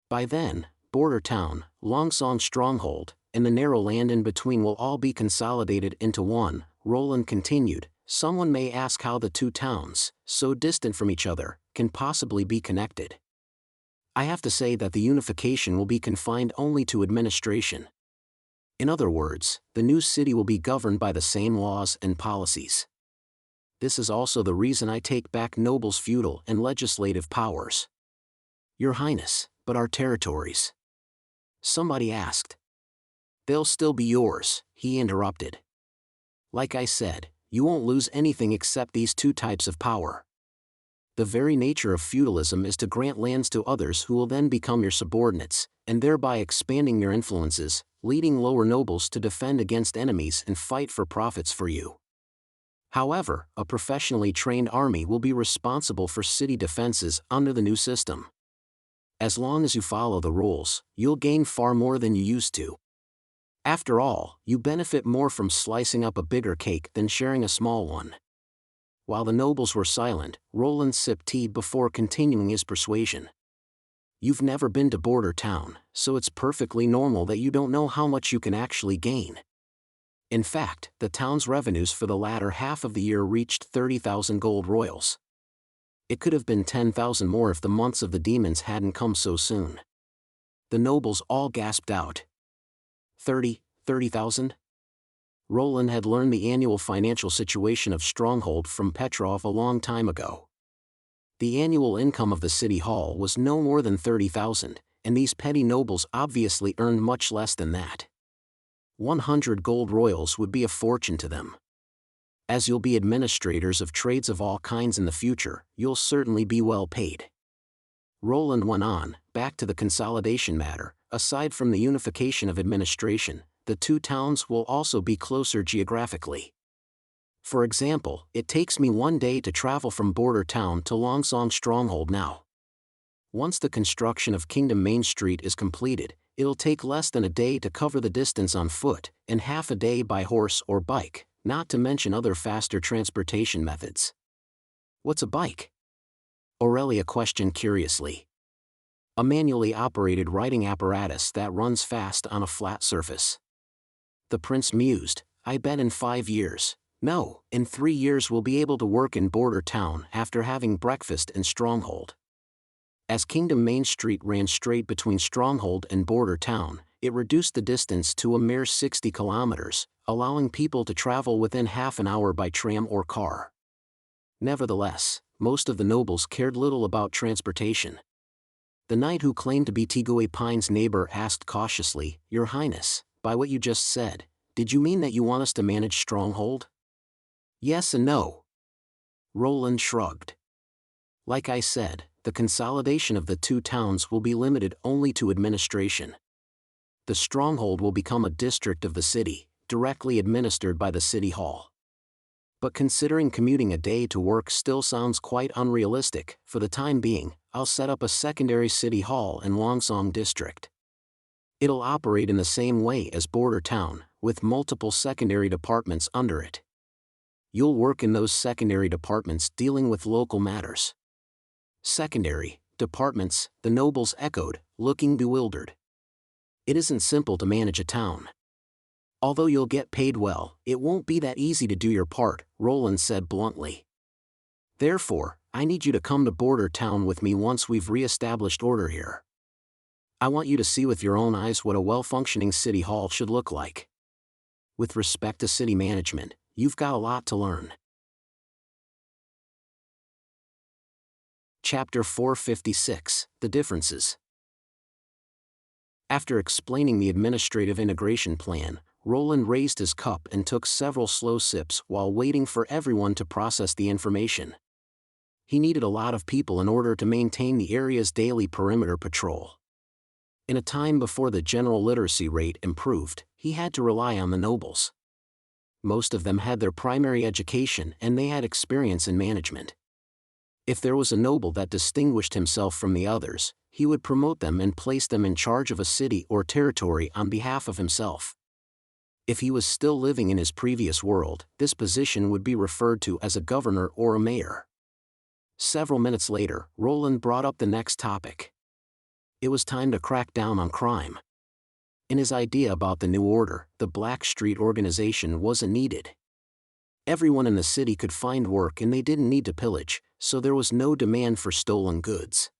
By then, Border Town, Longsong Stronghold, and the narrow land in between will all be consolidated into one," Roland continued. "Someone may ask how the two towns, so distant from each other, can possibly be connected. I have to say that the unification will be confined only to administration. In other words, the new city will be governed by the same laws and policies. This is also the reason I take back nobles' feudal and legislative powers." "Your Highness, but our territories?" somebody asked. "They'll still be yours," he interrupted. "Like I said, you won't lose anything except these two types of power. The very nature of feudalism is to grant lands to others who will then become your subordinates, and thereby expanding your influences, leading lower nobles to defend against enemies and fight for profits for you. However, a professionally trained army will be responsible for city defenses under the new system. As long as you follow the rules, you'll gain far more than you used to. After all, you benefit more from slicing up a bigger cake than sharing a small one." While the nobles were silent, Roland sipped tea before continuing his persuasion. "You've never been to Border Town, so it's perfectly normal that you don't know how much you can actually gain. In fact, the town's revenues for the latter half of the year reached 30,000 gold royals. It could have been 10,000 more if the months of the demons hadn't come so soon." The nobles all gasped out. 30,000? Roland had learned the annual financial situation of Stronghold from Petrov a long time ago. The annual income of the city hall was no more than 30,000, and these petty nobles obviously earned much less than that. 100 gold royals would be a fortune to them. As you'll be administrators of trades of all kinds in the future, you'll certainly be well paid. Roland went on, back to the consolidation matter. Aside from the unification of administration, the two towns will also be closer geographically. For example, it takes me 1 day to travel from Border Town to Longsong Stronghold now. Once the construction of Kingdom Main Street is completed, it'll take less than a day to cover the distance on foot, and half a day by horse or bike, not to mention other faster transportation methods." "What's a bike?" Aurelia questioned curiously. a manually operated writing apparatus that runs fast on a flat surface. The prince mused, I bet in 5 years, no, in 3 years we'll be able to work in Border Town after having breakfast in Stronghold. As Kingdom Main Street ran straight between Stronghold and Border Town, it reduced the distance to a mere 60 kilometers, allowing people to travel within half an hour by tram or car. Nevertheless, most of the nobles cared little about transportation. The knight who claimed to be Tigui Pine's neighbor asked cautiously, Your Highness, by what you just said, did you mean that you want us to manage Stronghold? Yes and no. Roland shrugged. Like I said, the consolidation of the two towns will be limited only to administration. The Stronghold will become a district of the city, directly administered by the city hall. But considering commuting a day to work still sounds quite unrealistic, for the time being, I'll set up a secondary city hall in Longsong District. It'll operate in the same way as Border Town, with multiple secondary departments under it. You'll work in those secondary departments dealing with local matters. Secondary departments, the nobles echoed, looking bewildered. It isn't simple to manage a town. Although you'll get paid well, it won't be that easy to do your part, Roland said bluntly. Therefore, I need you to come to Border Town with me once we've re-established order here. I want you to see with your own eyes what a well-functioning city hall should look like. With respect to city management, you've got a lot to learn. Chapter 456, The Differences. After explaining the administrative integration plan, Roland raised his cup and took several slow sips while waiting for everyone to process the information. He needed a lot of people in order to maintain the area's daily perimeter patrol. In a time before the general literacy rate improved, he had to rely on the nobles. Most of them had their primary education and they had experience in management. If there was a noble that distinguished himself from the others, he would promote them and place them in charge of a city or territory on behalf of himself. If he was still living in his previous world, this position would be referred to as a governor or a mayor. Several minutes later, Roland brought up the next topic. It was time to crack down on crime. In his idea about the new order, the Black Street organization wasn't needed. Everyone in the city could find work and they didn't need to pillage, so there was no demand for stolen goods.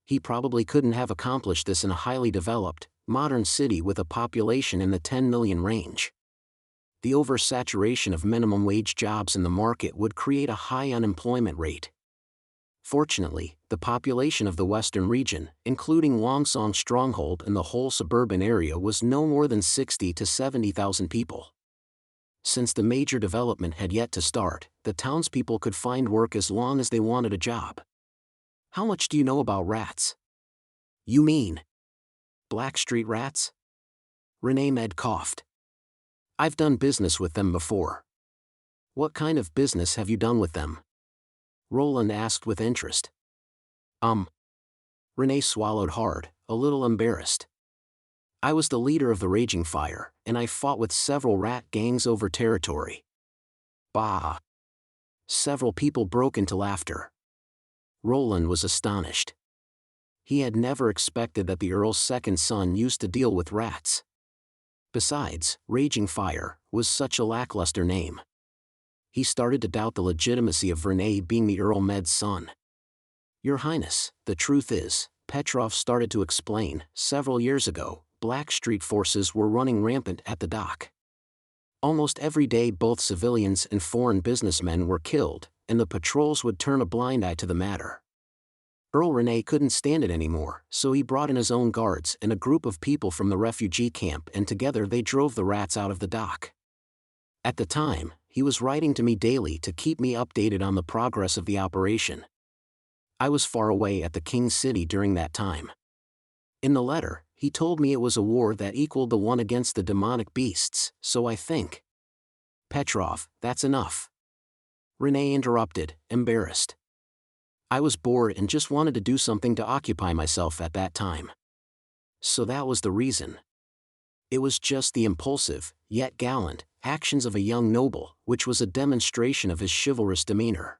He probably couldn't have accomplished this in a highly developed, modern city with a population in the 10 million range. The oversaturation of minimum wage jobs in the market would create a high unemployment rate. Fortunately, the population of the western region, including Longsong Stronghold and the whole suburban area, was no more than 60 to 70,000 people. Since the major development had yet to start, the townspeople could find work as long as they wanted a job. How much do you know about rats? You mean Black Street rats? Renee Med coughed. I've done business with them before. What kind of business have you done with them? Roland asked with interest. Renee swallowed hard, a little embarrassed. I was the leader of the Raging Fire, and I fought with several rat gangs over territory. Bah! Several people broke into laughter. Roland was astonished. He had never expected that the Earl's second son used to deal with rats. Besides, Raging Fire was such a lackluster name. He started to doubt the legitimacy of Renee being the Earl Med's son. Your Highness, the truth is, Petrov started to explain, several years ago, Black Street forces were running rampant at the dock. Almost every day both civilians and foreign businessmen were killed, and the patrols would turn a blind eye to the matter. Earl Renee couldn't stand it anymore, so he brought in his own guards and a group of people from the refugee camp, and together they drove the rats out of the dock. At the time, he was writing to me daily to keep me updated on the progress of the operation. I was far away at the King's City during that time. In the letter, he told me it was a war that equaled the one against the demonic beasts, so I think. Petrov, that's enough. Renee interrupted, embarrassed. I was bored and just wanted to do something to occupy myself at that time. So that was the reason. It was just the impulsive, yet gallant, actions of a young noble, which was a demonstration of his chivalrous demeanor.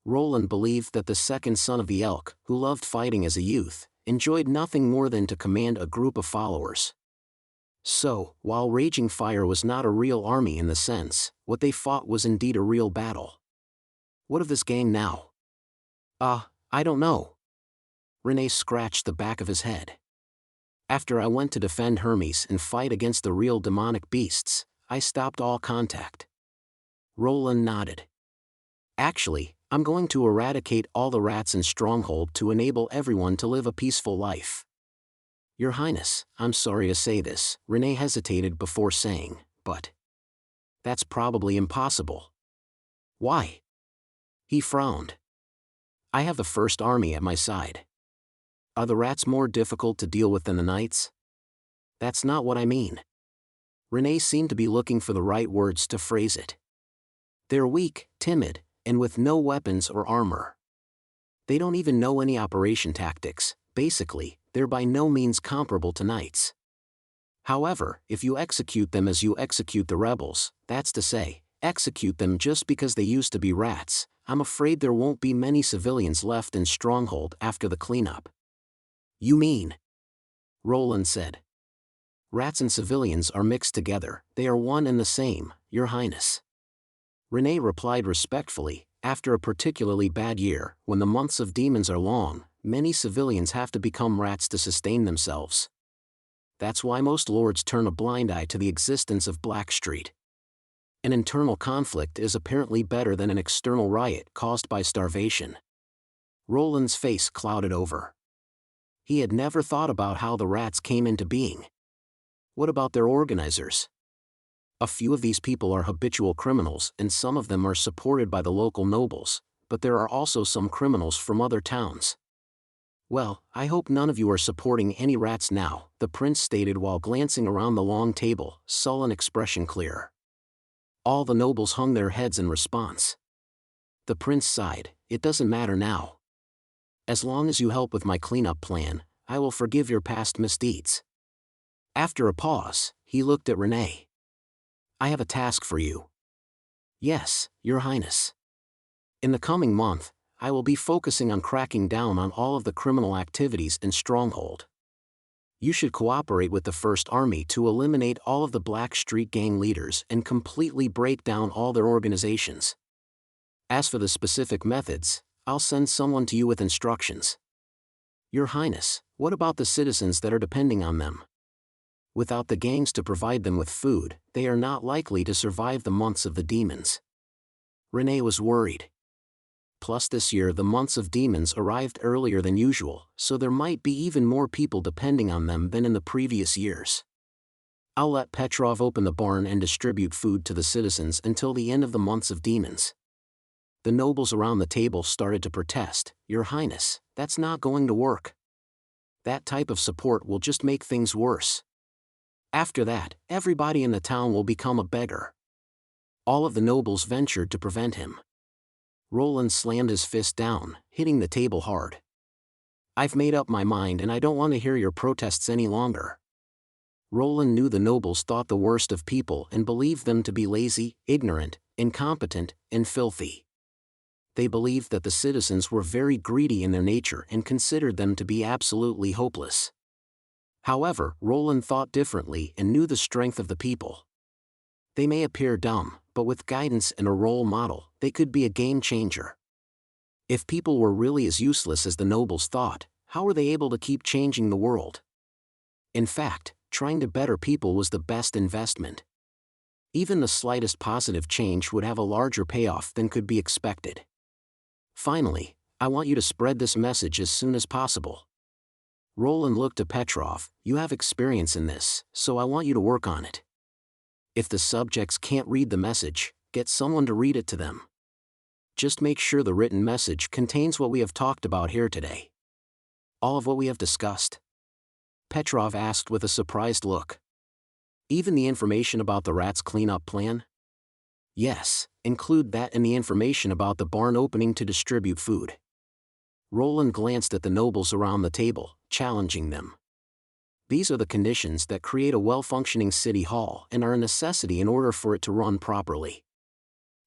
Roland believed that the second son of the Elk, who loved fighting as a youth, enjoyed nothing more than to command a group of followers. So, while raging fire was not a real army in the sense, what they fought was indeed a real battle. What of this gang now? I don't know. René scratched the back of his head. After I went to defend Hermes and fight against the real demonic beasts, I stopped all contact. Roland nodded. Actually, I'm going to eradicate all the rats in Stronghold to enable everyone to live a peaceful life. Your Highness, I'm sorry to say this, René hesitated before saying, but that's probably impossible. Why? He frowned. I have the First Army at my side. Are the rats more difficult to deal with than the knights? That's not what I mean. René seemed to be looking for the right words to phrase it. They're weak, timid, and with no weapons or armor. They don't even know any operation tactics. Basically, they're by no means comparable to knights. However, if you execute them as you execute the rebels, that's to say, execute them just because they used to be rats, I'm afraid there won't be many civilians left in Stronghold after the cleanup. You mean? Roland said. Rats and civilians are mixed together, they are one and the same, Your Highness. René replied respectfully, after a particularly bad year, when the months of demons are long, many civilians have to become rats to sustain themselves. That's why most lords turn a blind eye to the existence of Blackstreet. An internal conflict is apparently better than an external riot caused by starvation. Roland's face clouded over. He had never thought about how the rats came into being. What about their organizers? A few of these people are habitual criminals and some of them are supported by the local nobles, but there are also some criminals from other towns. Well, I hope none of you are supporting any rats now, the prince stated while glancing around the long table, sullen expression clear. All the nobles hung their heads in response. The prince sighed, it doesn't matter now. As long as you help with my cleanup plan, I will forgive your past misdeeds. After a pause, he looked at René. I have a task for you. Yes, Your Highness. In the coming month, I will be focusing on cracking down on all of the criminal activities in Stronghold. You should cooperate with the First Army to eliminate all of the Blackstreet gang leaders and completely break down all their organizations. As for the specific methods, I'll send someone to you with instructions. Your Highness, what about the citizens that are depending on them? Without the gangs to provide them with food, they are not likely to survive the months of the demons. René was worried. Plus this year the months of demons arrived earlier than usual, so there might be even more people depending on them than in the previous years. I'll let Petrov open the barn and distribute food to the citizens until the end of the months of demons. The nobles around the table started to protest, Your Highness, that's not going to work. That type of support will just make things worse. After that, everybody in the town will become a beggar. All of the nobles ventured to prevent him. Roland slammed his fist down, hitting the table hard. I've made up my mind and I don't want to hear your protests any longer. Roland knew the nobles thought the worst of people and believed them to be lazy, ignorant, incompetent, and filthy. They believed that the citizens were very greedy in their nature and considered them to be absolutely hopeless. However, Roland thought differently and knew the strength of the people. They may appear dumb, but with guidance and a role model, they could be a game changer. If people were really as useless as the nobles thought, how were they able to keep changing the world? In fact, trying to better people was the best investment. Even the slightest positive change would have a larger payoff than could be expected. Finally, I want you to spread this message as soon as possible. Roland looked at Petrov, you have experience in this, so I want you to work on it. If the subjects can't read the message, get someone to read it to them. Just make sure the written message contains what we have talked about here today. All of what we have discussed? Petrov asked with a surprised look. Even the information about the rats' cleanup plan? Yes, include that and the information about the barn opening to distribute food. Roland glanced at the nobles around the table, challenging them. These are the conditions that create a well-functioning city hall and are a necessity in order for it to run properly.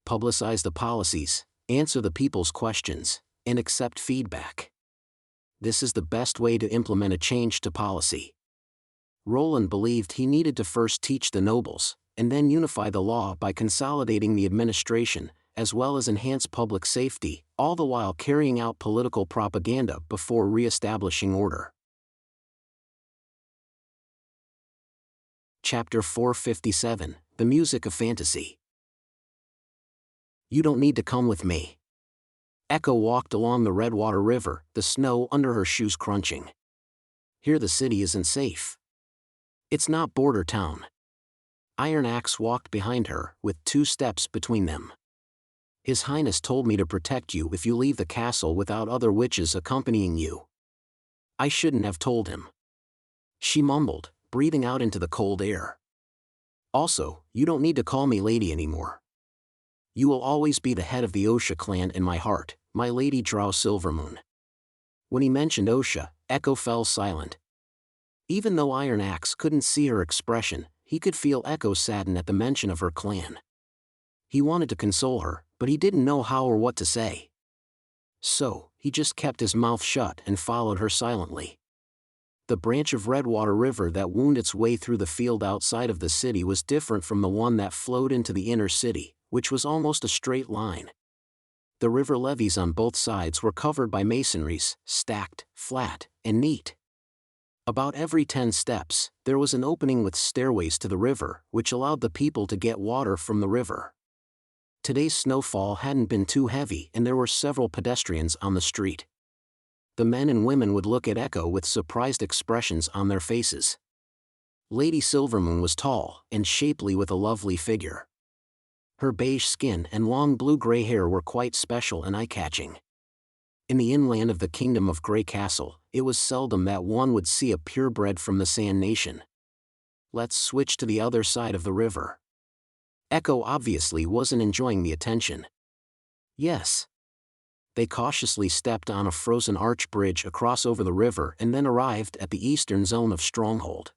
Publicize the policies, answer the people's questions, and accept feedback. This is the best way to implement a change to policy. Roland believed he needed to first teach the nobles, and then unify the law by consolidating the administration, as well as enhance public safety, all the while carrying out political propaganda before re-establishing order. Chapter 457, The Music of Fantasy. You don't need to come with me. Echo walked along the Redwater River, the snow under her shoes crunching. Here the city isn't safe. It's not Border Town. Iron Axe walked behind her, with 2 steps between them. His Highness told me to protect you if you leave the castle without other witches accompanying you. I shouldn't have told him. She mumbled, breathing out into the cold air. Also, you don't need to call me lady anymore. You will always be the head of the Osha clan in my heart, my Lady Drow Silvermoon. When he mentioned Osha, Echo fell silent. Even though Iron Axe couldn't see her expression, he could feel Echo sadden at the mention of her clan. He wanted to console her, but he didn't know how or what to say. So, he just kept his mouth shut and followed her silently. The branch of Redwater River that wound its way through the field outside of the city was different from the one that flowed into the inner city, which was almost a straight line. The river levees on both sides were covered by masonries, stacked, flat, and neat. About every 10 steps, there was an opening with stairways to the river, which allowed the people to get water from the river. Today's snowfall hadn't been too heavy and there were several pedestrians on the street. The men and women would look at Echo with surprised expressions on their faces. Lady Silvermoon was tall and shapely with a lovely figure. Her beige skin and long blue-gray hair were quite special and eye-catching. In the inland of the Kingdom of Grey Castle, it was seldom that one would see a purebred from the Sand Nation. Let's switch to the other side of the river. Echo obviously wasn't enjoying the attention. Yes. They cautiously stepped on a frozen arch bridge across over the river and then arrived at the eastern zone of Stronghold.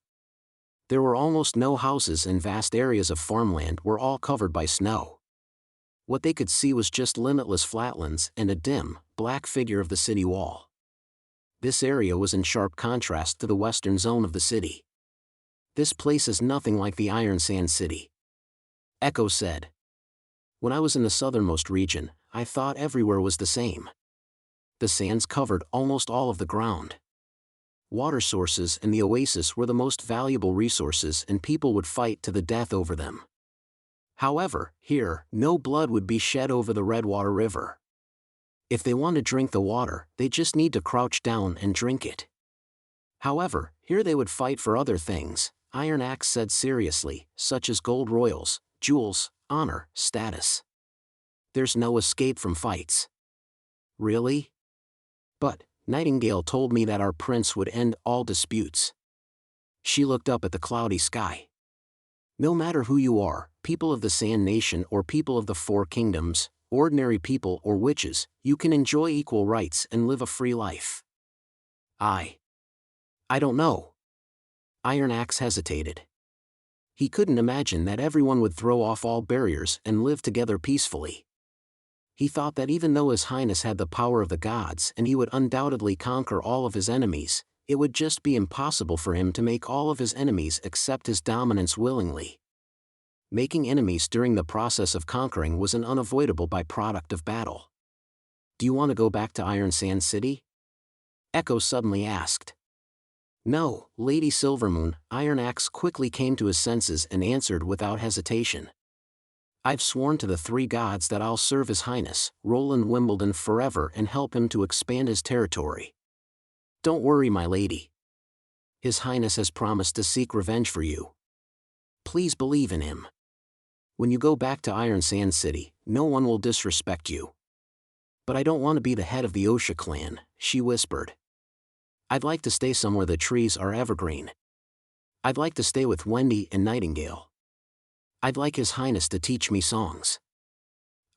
There were almost no houses and vast areas of farmland were all covered by snow. What they could see was just limitless flatlands and a dim, black figure of the city wall. This area was in sharp contrast to the western zone of the city. This place is nothing like the Iron Sand City. Echo said. When I was in the southernmost region, I thought everywhere was the same. The sands covered almost all of the ground. Water sources and the oasis were the most valuable resources and people would fight to the death over them. However, here, no blood would be shed over the Redwater River. If they want to drink the water, they just need to crouch down and drink it. However, here they would fight for other things, Iron Axe said seriously, such as gold royals, jewels, honor, status. There's no escape from fights. Really? But Nightingale told me that our prince would end all disputes. She looked up at the cloudy sky. No matter who you are, people of the Sand Nation or people of the Four Kingdoms, ordinary people or witches, you can enjoy equal rights and live a free life. I don't know. Iron Axe hesitated. He couldn't imagine that everyone would throw off all barriers and live together peacefully. He thought that even though His Highness had the power of the gods and he would undoubtedly conquer all of his enemies, it would just be impossible for him to make all of his enemies accept his dominance willingly. Making enemies during the process of conquering was an unavoidable byproduct of battle. Do you want to go back to Iron Sand City? Echo suddenly asked. No, Lady Silvermoon. Iron Axe quickly came to his senses and answered without hesitation. I've sworn to the 3 gods that I'll serve His Highness, Roland Wimbledon forever and help him to expand his territory. Don't worry, my lady. His Highness has promised to seek revenge for you. Please believe in him. When you go back to Iron Sand City, no one will disrespect you. But I don't want to be the head of the Osha clan, she whispered. I'd like to stay somewhere the trees are evergreen. I'd like to stay with Wendy and Nightingale. I'd like His Highness to teach me songs.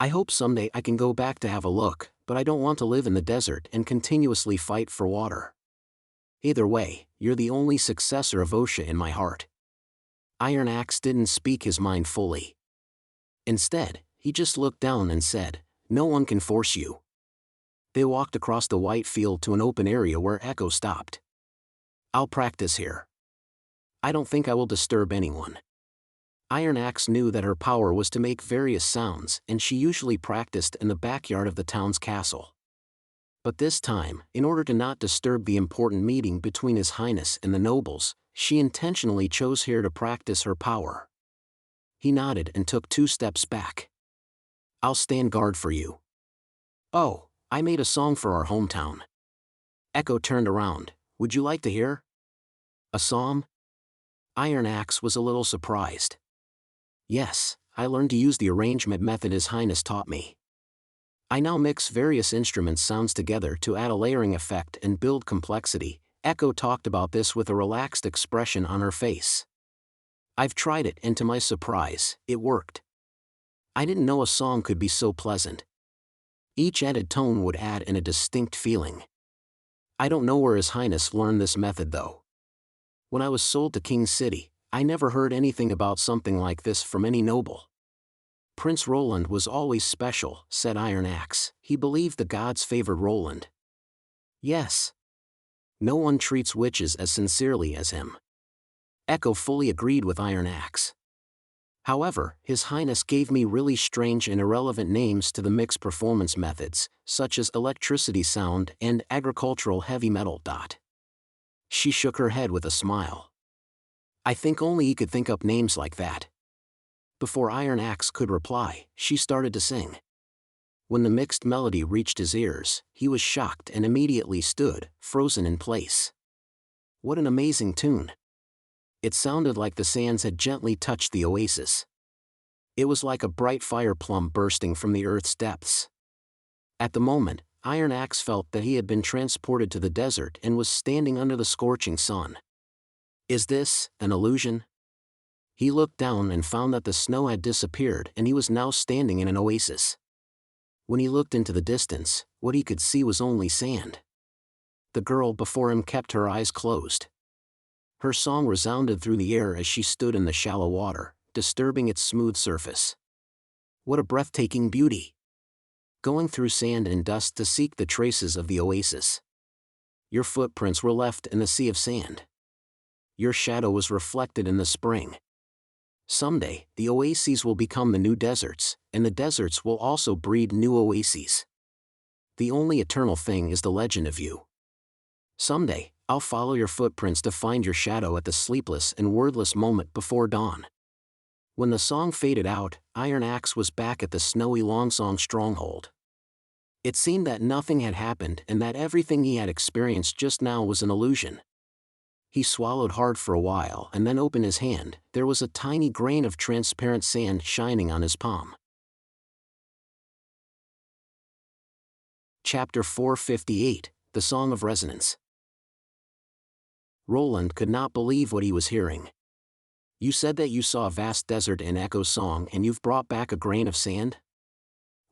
I hope someday I can go back to have a look, but I don't want to live in the desert and continuously fight for water. Either way, you're the only successor of Osha in my heart. Iron Axe didn't speak his mind fully. Instead, he just looked down and said, no one can force you. They walked across the white field to an open area where Echo stopped. "I'll practice here. I don't think I will disturb anyone." Iron Axe knew that her power was to make various sounds, and she usually practiced in the backyard of the town's castle. But this time, in order to not disturb the important meeting between His Highness and the nobles, she intentionally chose here to practice her power. He nodded and took 2 steps back. "I'll stand guard for you." "Oh, I made a song for our hometown." Echo turned around. "Would you like to hear?" "A song?" Iron Axe was a little surprised. "Yes, I learned to use the arrangement method His Highness taught me. I now mix various instruments sounds together to add a layering effect and build complexity." Echo talked about this with a relaxed expression on her face. "I've tried it, and to my surprise, it worked. I didn't know a song could be so pleasant. Each added tone would add in a distinct feeling. I don't know where His Highness learned this method though. When I was sold to King City, I never heard anything about something like this from any noble." "Prince Roland was always special," said Iron Axe. "He believed the gods favored Roland." "Yes. No one treats witches as sincerely as him." Echo fully agreed with Iron Axe. "However, His Highness gave me really strange and irrelevant names to the mixed performance methods, such as electricity sound and agricultural heavy metal. She shook her head with a smile. "I think only he could think up names like that." Before Iron Axe could reply, she started to sing. When the mixed melody reached his ears, he was shocked and immediately stood, frozen in place. What an amazing tune! It sounded like the sands had gently touched the oasis. It was like a bright fire plum bursting from the earth's depths. At the moment, Iron Axe felt that he had been transported to the desert and was standing under the scorching sun. Is this an illusion? He looked down and found that the snow had disappeared and he was now standing in an oasis. When he looked into the distance, what he could see was only sand. The girl before him kept her eyes closed. Her song resounded through the air as she stood in the shallow water, disturbing its smooth surface. What a breathtaking beauty! Going through sand and dust to seek the traces of the oasis. Your footprints were left in the sea of sand. Your shadow was reflected in the spring. Someday, the oases will become the new deserts, and the deserts will also breed new oases. The only eternal thing is the legend of you. Someday, I'll follow your footprints to find your shadow at the sleepless and wordless moment before dawn." When the song faded out, Iron Axe was back at the snowy Longsong stronghold. It seemed that nothing had happened and that everything he had experienced just now was an illusion. He swallowed hard for a while and then opened his hand. There was a tiny grain of transparent sand shining on his palm. Chapter 458, The Song of Resonance. Roland could not believe what he was hearing. "You said that you saw a vast desert in Echo's song and you've brought back a grain of sand?"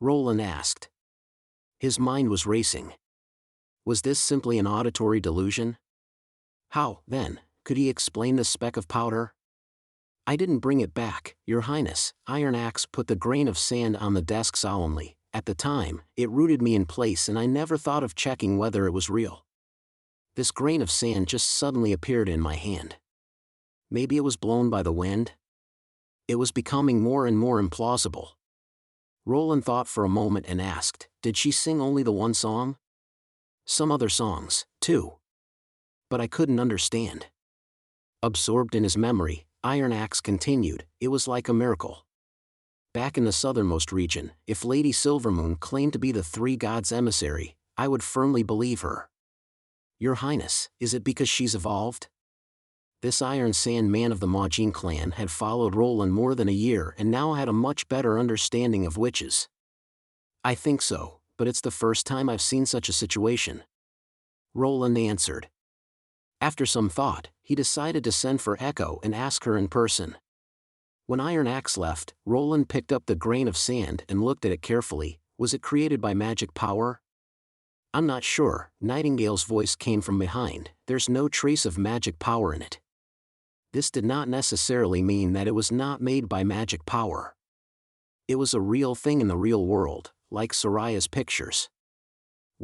Roland asked. His mind was racing. Was this simply an auditory delusion? How, then, could he explain the speck of powder? "I didn't bring it back, Your Highness." Iron Axe put the grain of sand on the desk solemnly. "At the time, it rooted me in place and I never thought of checking whether it was real. This grain of sand just suddenly appeared in my hand. Maybe it was blown by the wind?" It was becoming more and more implausible. Roland thought for a moment and asked, "Did she sing only the one song?" "Some other songs, too. But I couldn't understand." Absorbed in his memory, Iron Axe continued, "It was like a miracle. Back in the southernmost region, if Lady Silvermoon claimed to be the 3 gods' emissary, I would firmly believe her." "Your Highness, is it because she's evolved?" This Iron Sand man of the Majin clan had followed Roland more than a year and now had a much better understanding of witches. "I think so, but it's the first time I've seen such a situation," Roland answered. After some thought, he decided to send for Echo and ask her in person. When Iron Axe left, Roland picked up the grain of sand and looked at it carefully. Was it created by magic power? "I'm not sure," Nightingale's voice came from behind. "There's no trace of magic power in it." This did not necessarily mean that it was not made by magic power. It was a real thing in the real world, like Soraya's pictures.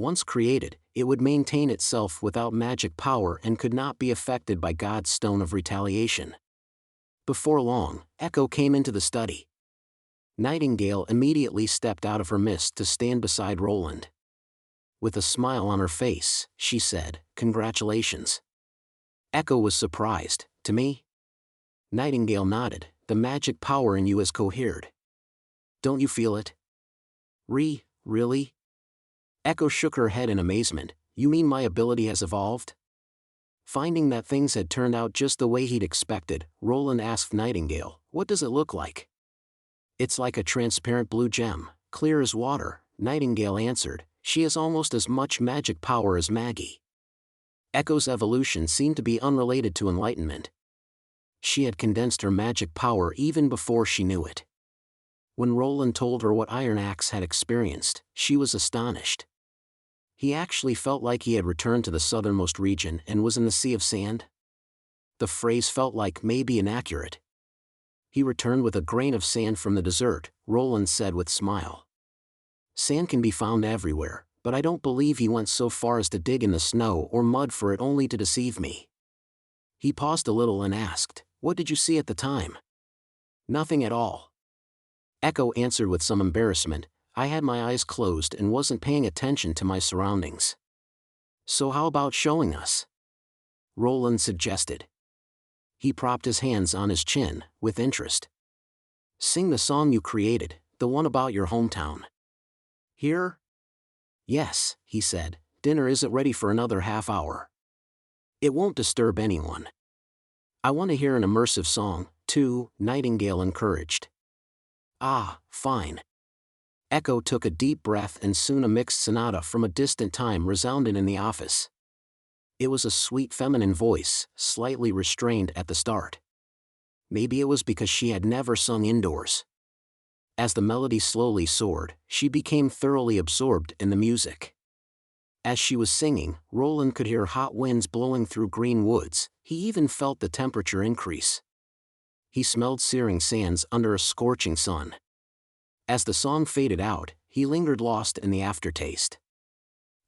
Once created, it would maintain itself without magic power and could not be affected by God's stone of retaliation. Before long, Echo came into the study. Nightingale immediately stepped out of her mist to stand beside Roland. With a smile on her face, she said, "Congratulations." Echo was surprised. "To me?" Nightingale nodded. "The magic power in you has cohered. Don't you feel it?" Really? Echo shook her head in amazement. "You mean my ability has evolved?" Finding that things had turned out just the way he'd expected, Roland asked Nightingale, "What does it look like?" "It's like a transparent blue gem, clear as water," Nightingale answered. "She has almost as much magic power as Maggie." Echo's evolution seemed to be unrelated to enlightenment. She had condensed her magic power even before she knew it. When Roland told her what Iron Axe had experienced, she was astonished. He actually felt like he had returned to the southernmost region and was in the Sea of Sand. The phrase felt like maybe inaccurate. "He returned with a grain of sand from the desert," Roland said with a smile. "Sand can be found everywhere, but I don't believe he went so far as to dig in the snow or mud for it only to deceive me." He paused a little and asked, "What did you see at the time?" "Nothing at all." Echo answered with some embarrassment. "I had my eyes closed and wasn't paying attention to my surroundings." "So how about showing us?" Roland suggested. He propped his hands on his chin, with interest. "Sing the song you created, the one about your hometown." "Here?" "Yes," he said. "Dinner isn't ready for another half hour. It won't disturb anyone." "I want to hear an immersive song, too," Nightingale encouraged. "Ah, fine." Echo took a deep breath and soon a mixed sonata from a distant time resounded in the office. It was a sweet feminine voice, slightly restrained at the start. Maybe it was because she had never sung indoors. As the melody slowly soared, she became thoroughly absorbed in the music. As she was singing, Roland could hear hot winds blowing through green woods. He even felt the temperature increase. He smelled searing sands under a scorching sun. As the song faded out, he lingered lost in the aftertaste.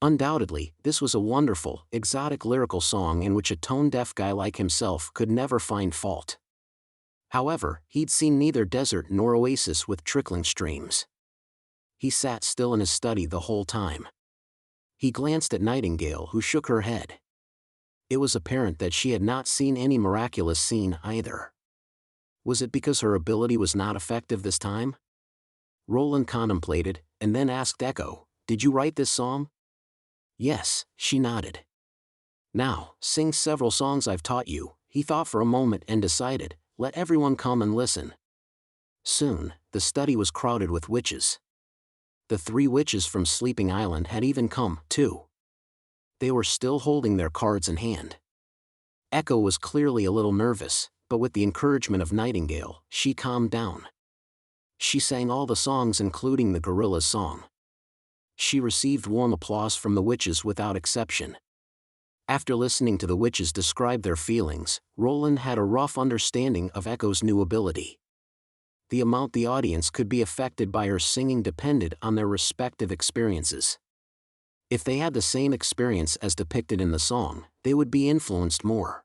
Undoubtedly, this was a wonderful, exotic lyrical song in which a tone-deaf guy like himself could never find fault. However, he'd seen neither desert nor oasis with trickling streams. He sat still in his study the whole time. He glanced at Nightingale, who shook her head. It was apparent that she had not seen any miraculous scene either. Was it because her ability was not effective this time? Roland contemplated, and then asked Echo, "Did you write this song?" "Yes," she nodded. "Now, sing several songs I've taught you." He thought for a moment and decided, "Let everyone come and listen." Soon, the study was crowded with witches. The 3 witches from Sleeping Island had even come, too. They were still holding their cards in hand. Echo was clearly a little nervous, but with the encouragement of Nightingale, she calmed down. She sang all the songs including the gorilla's song. She received warm applause from the witches without exception. After listening to the witches describe their feelings, Roland had a rough understanding of Echo's new ability. The amount the audience could be affected by her singing depended on their respective experiences. If they had the same experience as depicted in the song, they would be influenced more.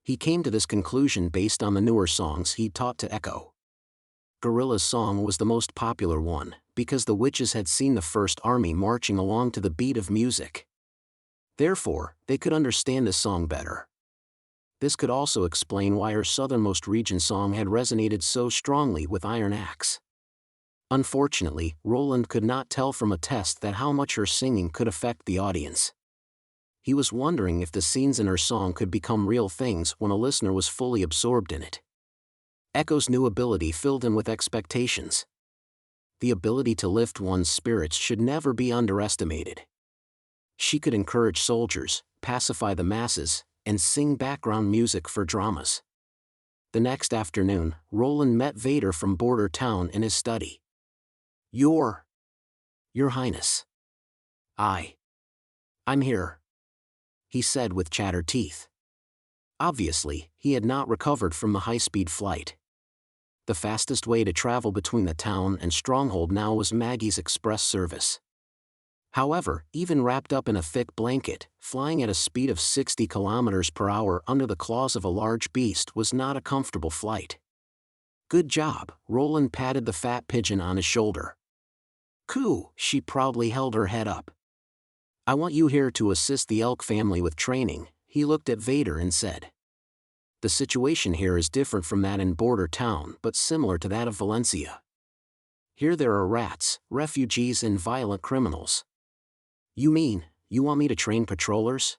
He came to this conclusion based on the newer songs he taught to Echo. Gorilla's song was the most popular one, because the witches had seen the first army marching along to the beat of music. Therefore, they could understand this song better. This could also explain why her southernmost region song had resonated so strongly with Iron Axe. Unfortunately, Roland could not tell from a test that how much her singing could affect the audience. He was wondering if the scenes in her song could become real things when a listener was fully absorbed in it. Echo's new ability filled him with expectations. The ability to lift one's spirits should never be underestimated. She could encourage soldiers, pacify the masses, and sing background music for dramas. The next afternoon, Roland met Vader from Border Town in his study. Your Highness. I'm here," he said with chattered teeth. Obviously, he had not recovered from the high-speed flight. The fastest way to travel between the town and Stronghold now was Maggie's express service. However, even wrapped up in a thick blanket, flying at a speed of 60 kilometers per hour under the claws of a large beast was not a comfortable flight. Good job, Roland patted the fat pigeon on his shoulder. Coo, she proudly held her head up. I want you here to assist the elk family with training, he looked at Vader and said. The situation here is different from that in Border Town but similar to that of Valencia. Here there are rats, refugees and violent criminals. You mean, you want me to train patrollers?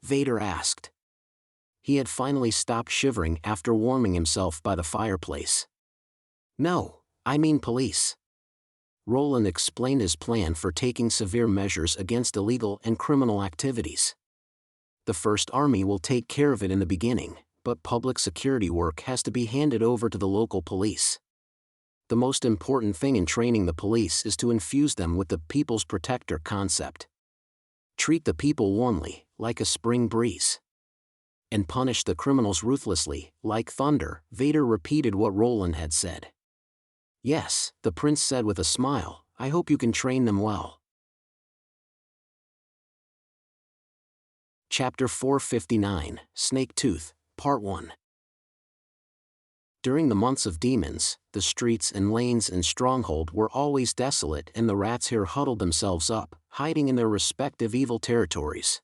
Vader asked. He had finally stopped shivering after warming himself by the fireplace. No, I mean police. Roland explained his plan for taking severe measures against illegal and criminal activities. The First Army will take care of it in the beginning, but public security work has to be handed over to the local police. The most important thing in training the police is to infuse them with the people's protector concept. Treat the people warmly, like a spring breeze. And punish the criminals ruthlessly, like thunder. Vader repeated what Roland had said. Yes, the prince said with a smile, I hope you can train them well. Chapter 459, Snaketooth, Part 1. During the months of demons, the streets and lanes in Stronghold were always desolate and the rats here huddled themselves up, hiding in their respective evil territories.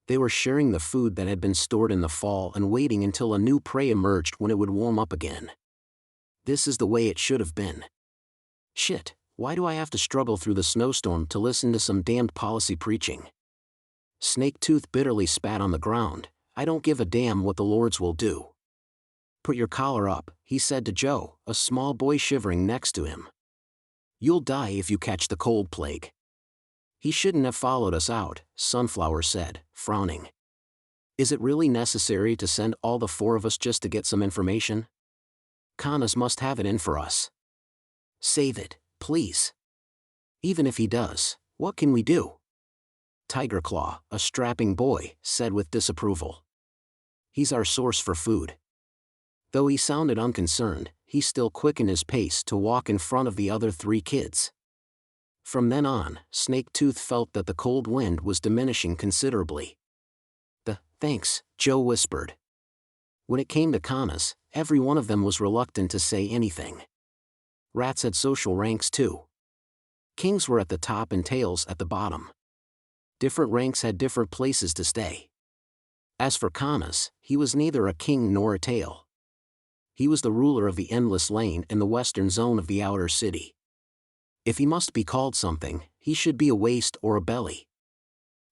They were sharing the food that had been stored in the fall and waiting until a new prey emerged when it would warm up again. This is the way it should have been. Shit, why do I have to struggle through the snowstorm to listen to some damned policy preaching? Snaketooth bitterly spat on the ground. I don't give a damn what the lords will do. Put your collar up, he said to Joe, a small boy shivering next to him. You'll die if you catch the cold plague. He shouldn't have followed us out, Sunflower said, frowning. Is it really necessary to send all the four of us just to get some information? Canas must have it in for us. Save it, please. Even if he does, what can we do? Tigerclaw, a strapping boy, said with disapproval. He's our source for food. Though he sounded unconcerned, he still quickened his pace to walk in front of the other three kids. From then on, Snaketooth felt that the cold wind was diminishing considerably. Thanks, Joe whispered. When it came to Canas, every one of them was reluctant to say anything. Rats had social ranks too. Kings were at the top and tails at the bottom. Different ranks had different places to stay. As for Canas, he was neither a king nor a tail. He was the ruler of the endless lane in the western zone of the outer city. If he must be called something, he should be a waist or a belly.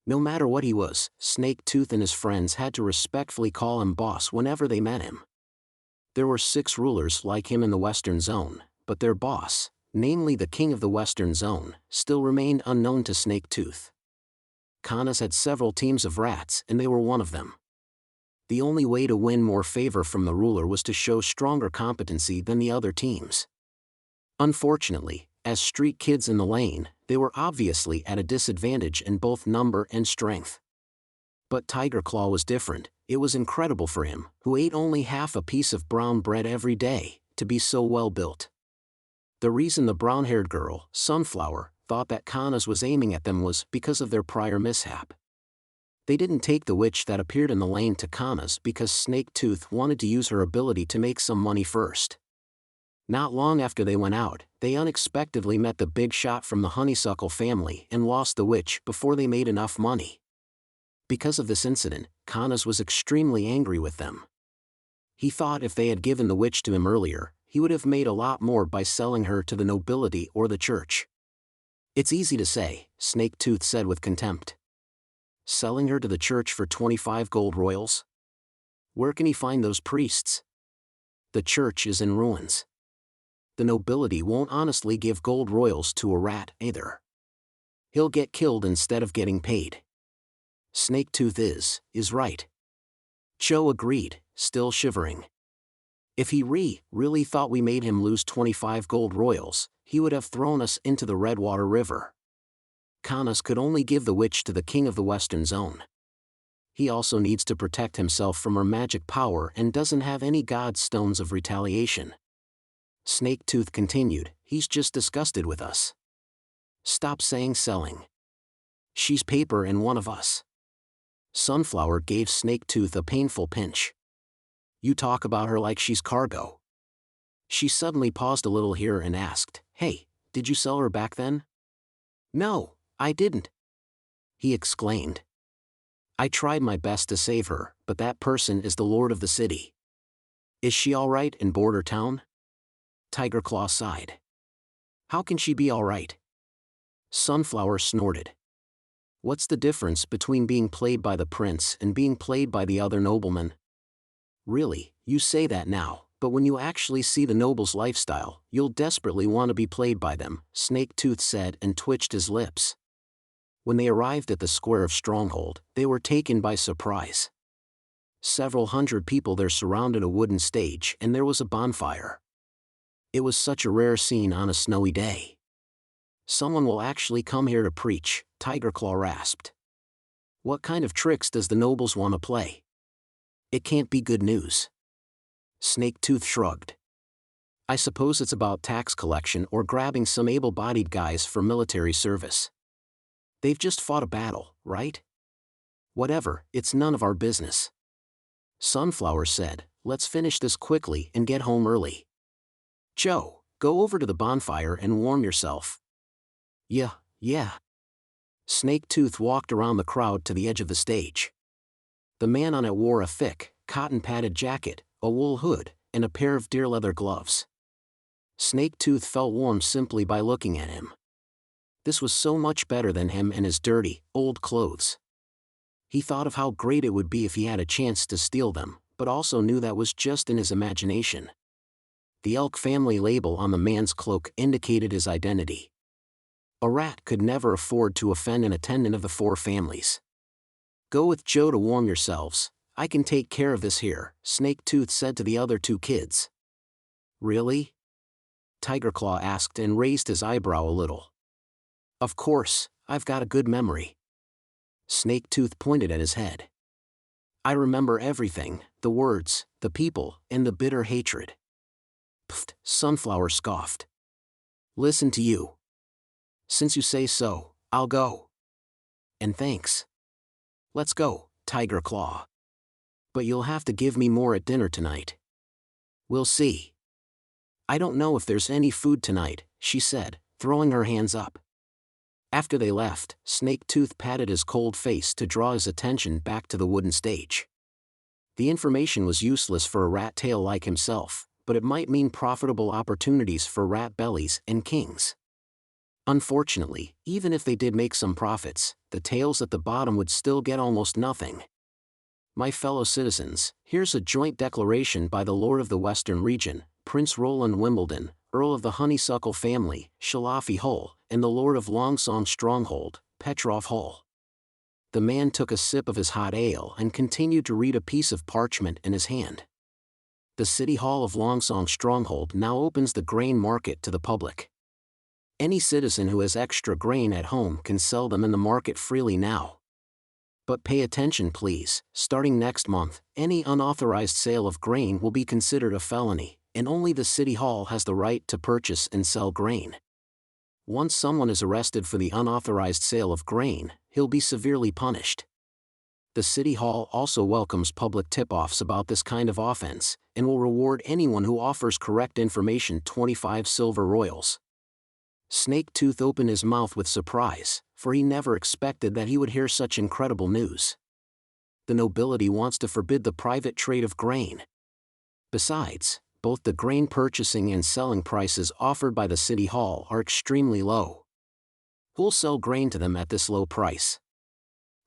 No matter what he was, Snaketooth and his friends had to respectfully call him boss whenever they met him. There were 6 rulers like him in the western zone, but their boss, namely the king of the western zone, still remained unknown to Snaketooth. Canas had several teams of rats and they were one of them. The only way to win more favor from the ruler was to show stronger competency than the other teams. Unfortunately, as street kids in the lane, they were obviously at a disadvantage in both number and strength. But Tigerclaw was different. It was incredible for him, who ate only half a piece of brown bread every day, to be so well built. The reason the brown-haired girl, Sunflower, thought that Canas was aiming at them was because of their prior mishap. They didn't take the witch that appeared in the lane to Canas because Snaketooth wanted to use her ability to make some money first. Not long after they went out, they unexpectedly met the big shot from the Honeysuckle family and lost the witch before they made enough money. Because of this incident, Canas was extremely angry with them. He thought if they had given the witch to him earlier, he would have made a lot more by selling her to the nobility or the church. It's easy to say, Snaketooth said with contempt. Selling her to the church for 25 gold royals? Where can he find those priests? The church is in ruins. The nobility won't honestly give gold royals to a rat either. He'll get killed instead of getting paid. Snaketooth is right. Joe agreed, still shivering. If he really thought we made him lose 25 gold royals, he would have thrown us into the Redwater River. Canas could only give the witch to the king of the western zone. He also needs to protect himself from her magic power and doesn't have any god stones of retaliation. Snaketooth continued, he's just disgusted with us. Stop saying selling. She's paper and one of us. Sunflower gave Snaketooth a painful pinch. You talk about her like she's cargo. She suddenly paused a little here and asked, Hey, did you sell her back then? No, I didn't. He exclaimed. I tried my best to save her, but that person is the lord of the city. Is she all right in Border Town? Tiger Claw sighed. How can she be all right? Sunflower snorted. What's the difference between being played by the prince and being played by the other nobleman? Really, you say that now, but when you actually see the noble's lifestyle, you'll desperately want to be played by them, Snaketooth said and twitched his lips. When they arrived at the square of Stronghold, they were taken by surprise. Several hundred people there surrounded a wooden stage and there was a bonfire. It was such a rare scene on a snowy day. Someone will actually come here to preach, Tiger Claw rasped. What kind of tricks does the nobles want to play? It can't be good news. Snaketooth shrugged. I suppose it's about tax collection or grabbing some able-bodied guys for military service. They've just fought a battle, right? Whatever, it's none of our business. Sunflower said, let's finish this quickly and get home early. Joe, go over to the bonfire and warm yourself. Yeah. Snaketooth walked around the crowd to the edge of the stage. The man on it wore a thick, cotton-padded jacket, a wool hood, and a pair of deer leather gloves. Snaketooth felt warm simply by looking at him. This was so much better than him and his dirty, old clothes. He thought of how great it would be if he had a chance to steal them, but also knew that was just in his imagination. The Elk family label on the man's cloak indicated his identity. A rat could never afford to offend an attendant of the four families. Go with Joe to warm yourselves, I can take care of this here, Snaketooth said to the other two kids. Really? Tiger Claw asked and raised his eyebrow a little. Of course, I've got a good memory. Snaketooth pointed at his head. I remember everything, the words, the people, and the bitter hatred. Pfft, Sunflower scoffed. Listen to you. Since you say so, I'll go. And thanks. Let's go, Tiger Claw. But you'll have to give me more at dinner tonight. We'll see. I don't know if there's any food tonight, she said, throwing her hands up. After they left, Snaketooth patted his cold face to draw his attention back to the wooden stage. The information was useless for a rat tail like himself, but it might mean profitable opportunities for rat bellies and kings. Unfortunately, even if they did make some profits, the tails at the bottom would still get almost nothing. My fellow citizens, here's a joint declaration by the Lord of the Western Region, Prince Roland Wimbledon, Earl of the Honeysuckle Family, Shalafi Hull, and the Lord of Longsong Stronghold, Petrov Hull. The man took a sip of his hot ale and continued to read a piece of parchment in his hand. The City Hall of Longsong Stronghold now opens the grain market to the public. Any citizen who has extra grain at home can sell them in the market freely now. But pay attention please, starting next month, any unauthorized sale of grain will be considered a felony, and only the City Hall has the right to purchase and sell grain. Once someone is arrested for the unauthorized sale of grain, he'll be severely punished. The City Hall also welcomes public tip-offs about this kind of offense, and will reward anyone who offers correct information 25 silver royals. Snaketooth opened his mouth with surprise, for he never expected that he would hear such incredible news. The nobility wants to forbid the private trade of grain. Besides, both the grain purchasing and selling prices offered by the City Hall are extremely low. Who'll sell grain to them at this low price?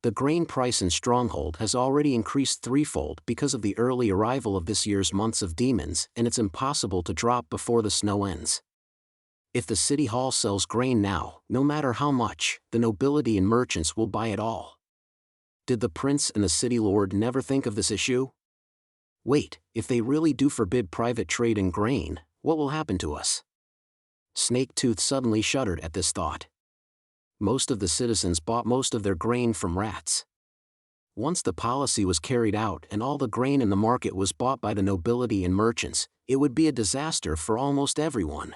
The grain price in Stronghold has already increased threefold because of the early arrival of this year's months of demons, and it's impossible to drop before the snow ends. If the City Hall sells grain now, no matter how much, the nobility and merchants will buy it all. Did the prince and the city lord never think of this issue? Wait, if they really do forbid private trade in grain, what will happen to us? Snaketooth suddenly shuddered at this thought. Most of the citizens bought most of their grain from rats. Once the policy was carried out and all the grain in the market was bought by the nobility and merchants, it would be a disaster for almost everyone.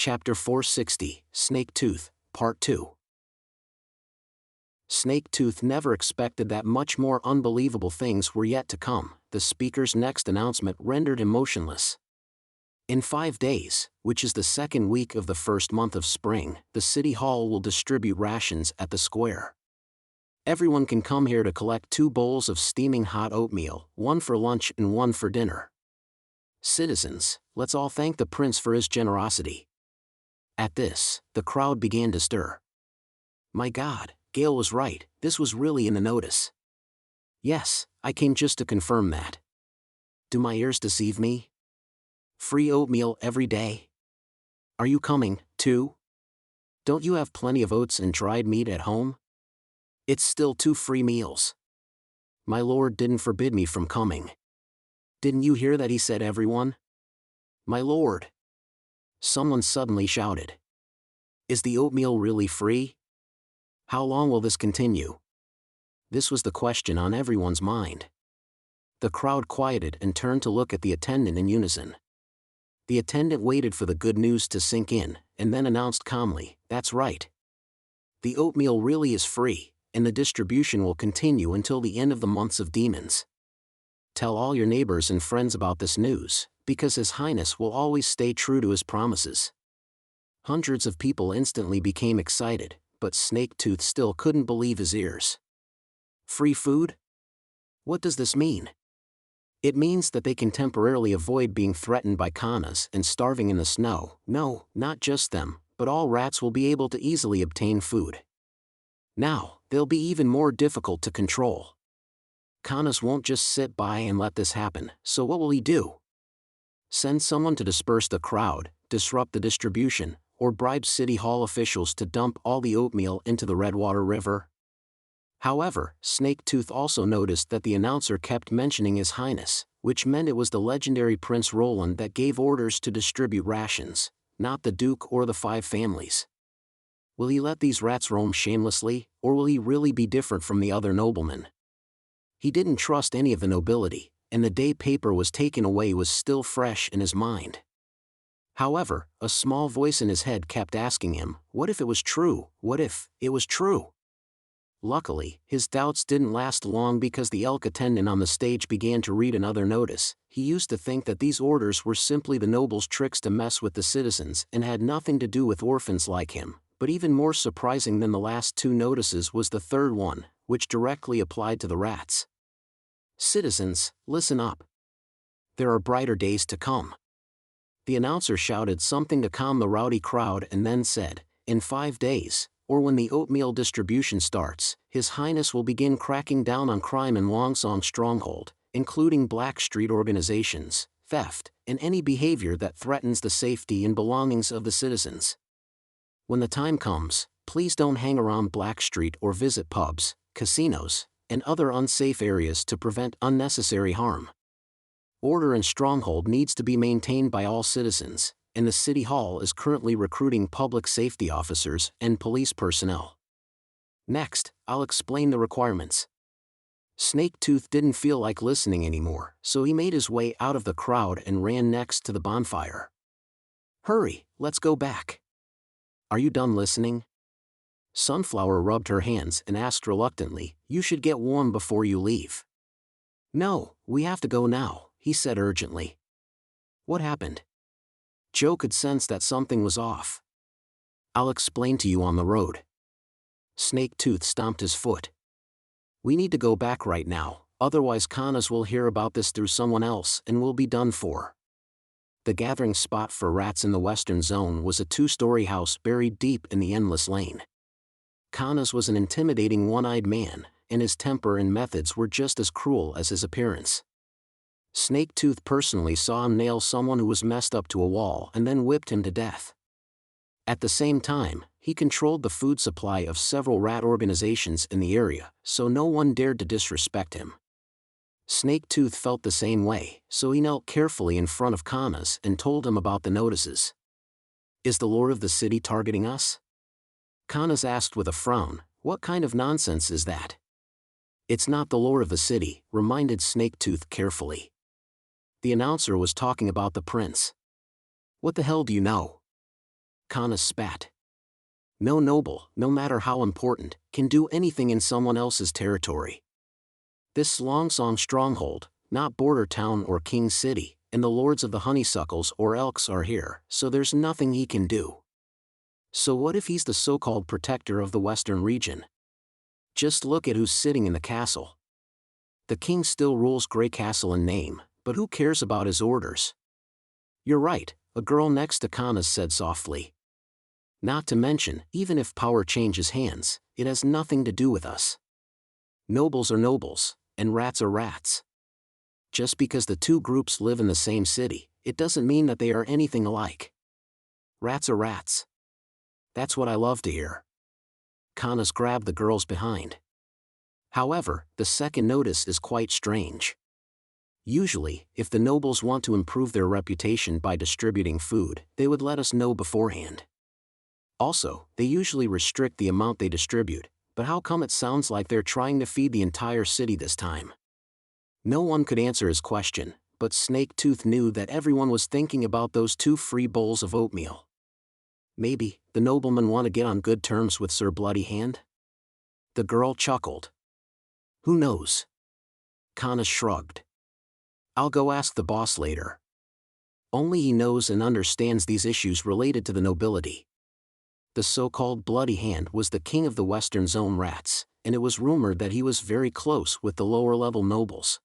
Chapter 460, Snaketooth, Part 2. Snaketooth never expected that much more unbelievable things were yet to come. The speaker's next announcement rendered him motionless. In 5 days, which is the second week of the first month of spring, the city hall will distribute rations at the square. Everyone can come here to collect 2 bowls of steaming hot oatmeal, one for lunch and one for dinner. Citizens, let's all thank the prince for his generosity. At this, the crowd began to stir. My God, Gail was right, this was really in the notice. Yes, I came just to confirm that. Do my ears deceive me? Free oatmeal every day? Are you coming, too? Don't you have plenty of oats and dried meat at home? It's still 2 free meals. My lord didn't forbid me from coming. Didn't you hear that he said everyone? My lord. Someone suddenly shouted. Is the oatmeal really free? How long will this continue? This was the question on everyone's mind. The crowd quieted and turned to look at the attendant in unison. The attendant waited for the good news to sink in, and then announced calmly, that's right. The oatmeal really is free, and the distribution will continue until the end of the months of demons. Tell all your neighbors and friends about this news, because His Highness will always stay true to his promises. Hundreds of people instantly became excited, but Snaketooth still couldn't believe his ears. Free food? What does this mean? It means that they can temporarily avoid being threatened by Kanas and starving in the snow. No, not just them, but all rats will be able to easily obtain food. Now, they'll be even more difficult to control. Kanas won't just sit by and let this happen, so what will he do? Send someone to disperse the crowd, disrupt the distribution, or bribe City Hall officials to dump all the oatmeal into the Redwater River? However, Snaketooth also noticed that the announcer kept mentioning His Highness, which meant it was the legendary Prince Roland that gave orders to distribute rations, not the Duke or the 5 families. Will he let these rats roam shamelessly, or will he really be different from the other noblemen? He didn't trust any of the nobility, and the day paper was taken away was still fresh in his mind. However, a small voice in his head kept asking him, what if it was true? What if it was true? Luckily, his doubts didn't last long because the elk attendant on the stage began to read another notice. He used to think that these orders were simply the nobles' tricks to mess with the citizens and had nothing to do with orphans like him, but even more surprising than the last 2 notices was the third one, which directly applied to the rats. Citizens, listen up. There are brighter days to come. The announcer shouted something to calm the rowdy crowd and then said, in 5 days, or when the oatmeal distribution starts, His Highness will begin cracking down on crime in Longsong Stronghold, including black street organizations, theft, and any behavior that threatens the safety and belongings of the citizens. When the time comes, please don't hang around Black Street or visit pubs, casinos, and other unsafe areas to prevent unnecessary harm. Order in Stronghold needs to be maintained by all citizens, and the City Hall is currently recruiting public safety officers and police personnel. Next, I'll explain the requirements. Snaketooth didn't feel like listening anymore, so he made his way out of the crowd and ran next to the bonfire. Hurry, let's go back. Are you done listening? Sunflower rubbed her hands and asked reluctantly, you should get warm before you leave. No, we have to go now, he said urgently. What happened? Joe could sense that something was off. I'll explain to you on the road. Snaketooth stomped his foot. We need to go back right now, otherwise Kanas will hear about this through someone else and we'll be done for. The gathering spot for rats in the western zone was a 2-story house buried deep in the endless lane. Kanas was an intimidating one-eyed man, and his temper and methods were just as cruel as his appearance. Snaketooth personally saw him nail someone who was messed up to a wall and then whipped him to death. At the same time, he controlled the food supply of several rat organizations in the area, so no one dared to disrespect him. Snaketooth felt the same way, so he knelt carefully in front of Kanas and told him about the notices. Is the lord of the city targeting us? Kanas asked with a frown, what kind of nonsense is that? It's not the lord of the city, reminded Snaketooth carefully. The announcer was talking about the prince. What the hell do you know? Kana spat. No noble, no matter how important, can do anything in someone else's territory. This Longsong stronghold, not border town or king city, and the lords of the honeysuckles or elks are here, so there's nothing he can do. So what if he's the so-called protector of the western region? Just look at who's sitting in the castle. The king still rules Grey Castle in name, but who cares about his orders? You're right, a girl next to Kana said softly. Not to mention, even if power changes hands, it has nothing to do with us. Nobles are nobles, and rats are rats. Just because the two groups live in the same city, it doesn't mean that they are anything alike. Rats are rats. That's what I love to hear. Kana's grabbed the girls behind. However, the second notice is quite strange. Usually, if the nobles want to improve their reputation by distributing food, they would let us know beforehand. Also, they usually restrict the amount they distribute, but how come it sounds like they're trying to feed the entire city this time? No one could answer his question, but Snaketooth knew that everyone was thinking about those 2 free bowls of oatmeal. Maybe, the noblemen want to get on good terms with Sir Bloody Hand? The girl chuckled. Who knows? Kana shrugged. I'll go ask the boss later. Only he knows and understands these issues related to the nobility. The so-called Bloody Hand was the king of the Western Zone rats, and it was rumored that he was very close with the lower-level nobles.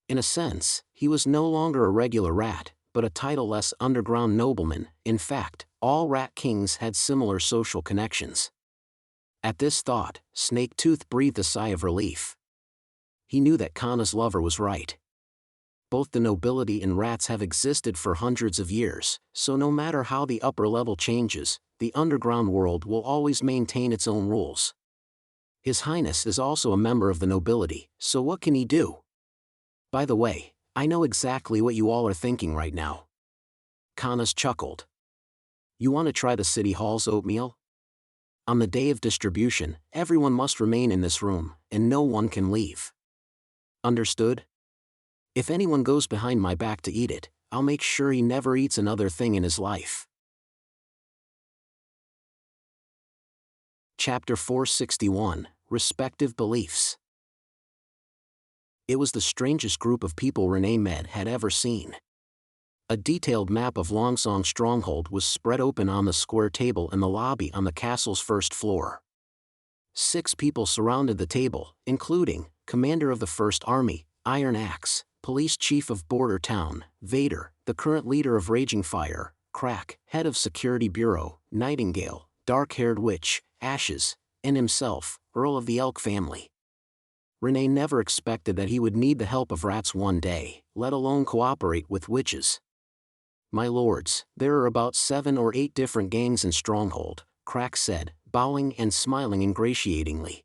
In a sense, he was no longer a regular rat, but a title-less underground nobleman. In fact, all rat kings had similar social connections. At this thought, Snaketooth breathed a sigh of relief. He knew that Kana's lover was right. Both the nobility and rats have existed for hundreds of years, so no matter how the upper level changes, the underground world will always maintain its own rules. His Highness is also a member of the nobility, so what can he do? By the way, I know exactly what you all are thinking right now. Kana's chuckled. You want to try the city hall's oatmeal? On the day of distribution, everyone must remain in this room, and no one can leave. Understood? If anyone goes behind my back to eat it, I'll make sure he never eats another thing in his life. Chapter 461, Respective Beliefs. It was the strangest group of people Renee Med had ever seen. A detailed map of Longsong Stronghold was spread open on the square table in the lobby on the castle's first floor. 6 people surrounded the table, including Commander of the First Army, Iron Axe, Police Chief of Border Town, Vader, the current leader of Raging Fire, Crack, Head of Security Bureau, Nightingale, Dark-Haired Witch, Ashes, and himself, Earl of the Elk family. Renee never expected that he would need the help of rats one day, let alone cooperate with witches. My lords, there are about 7 or 8 different gangs in Stronghold, Crack said, bowing and smiling ingratiatingly.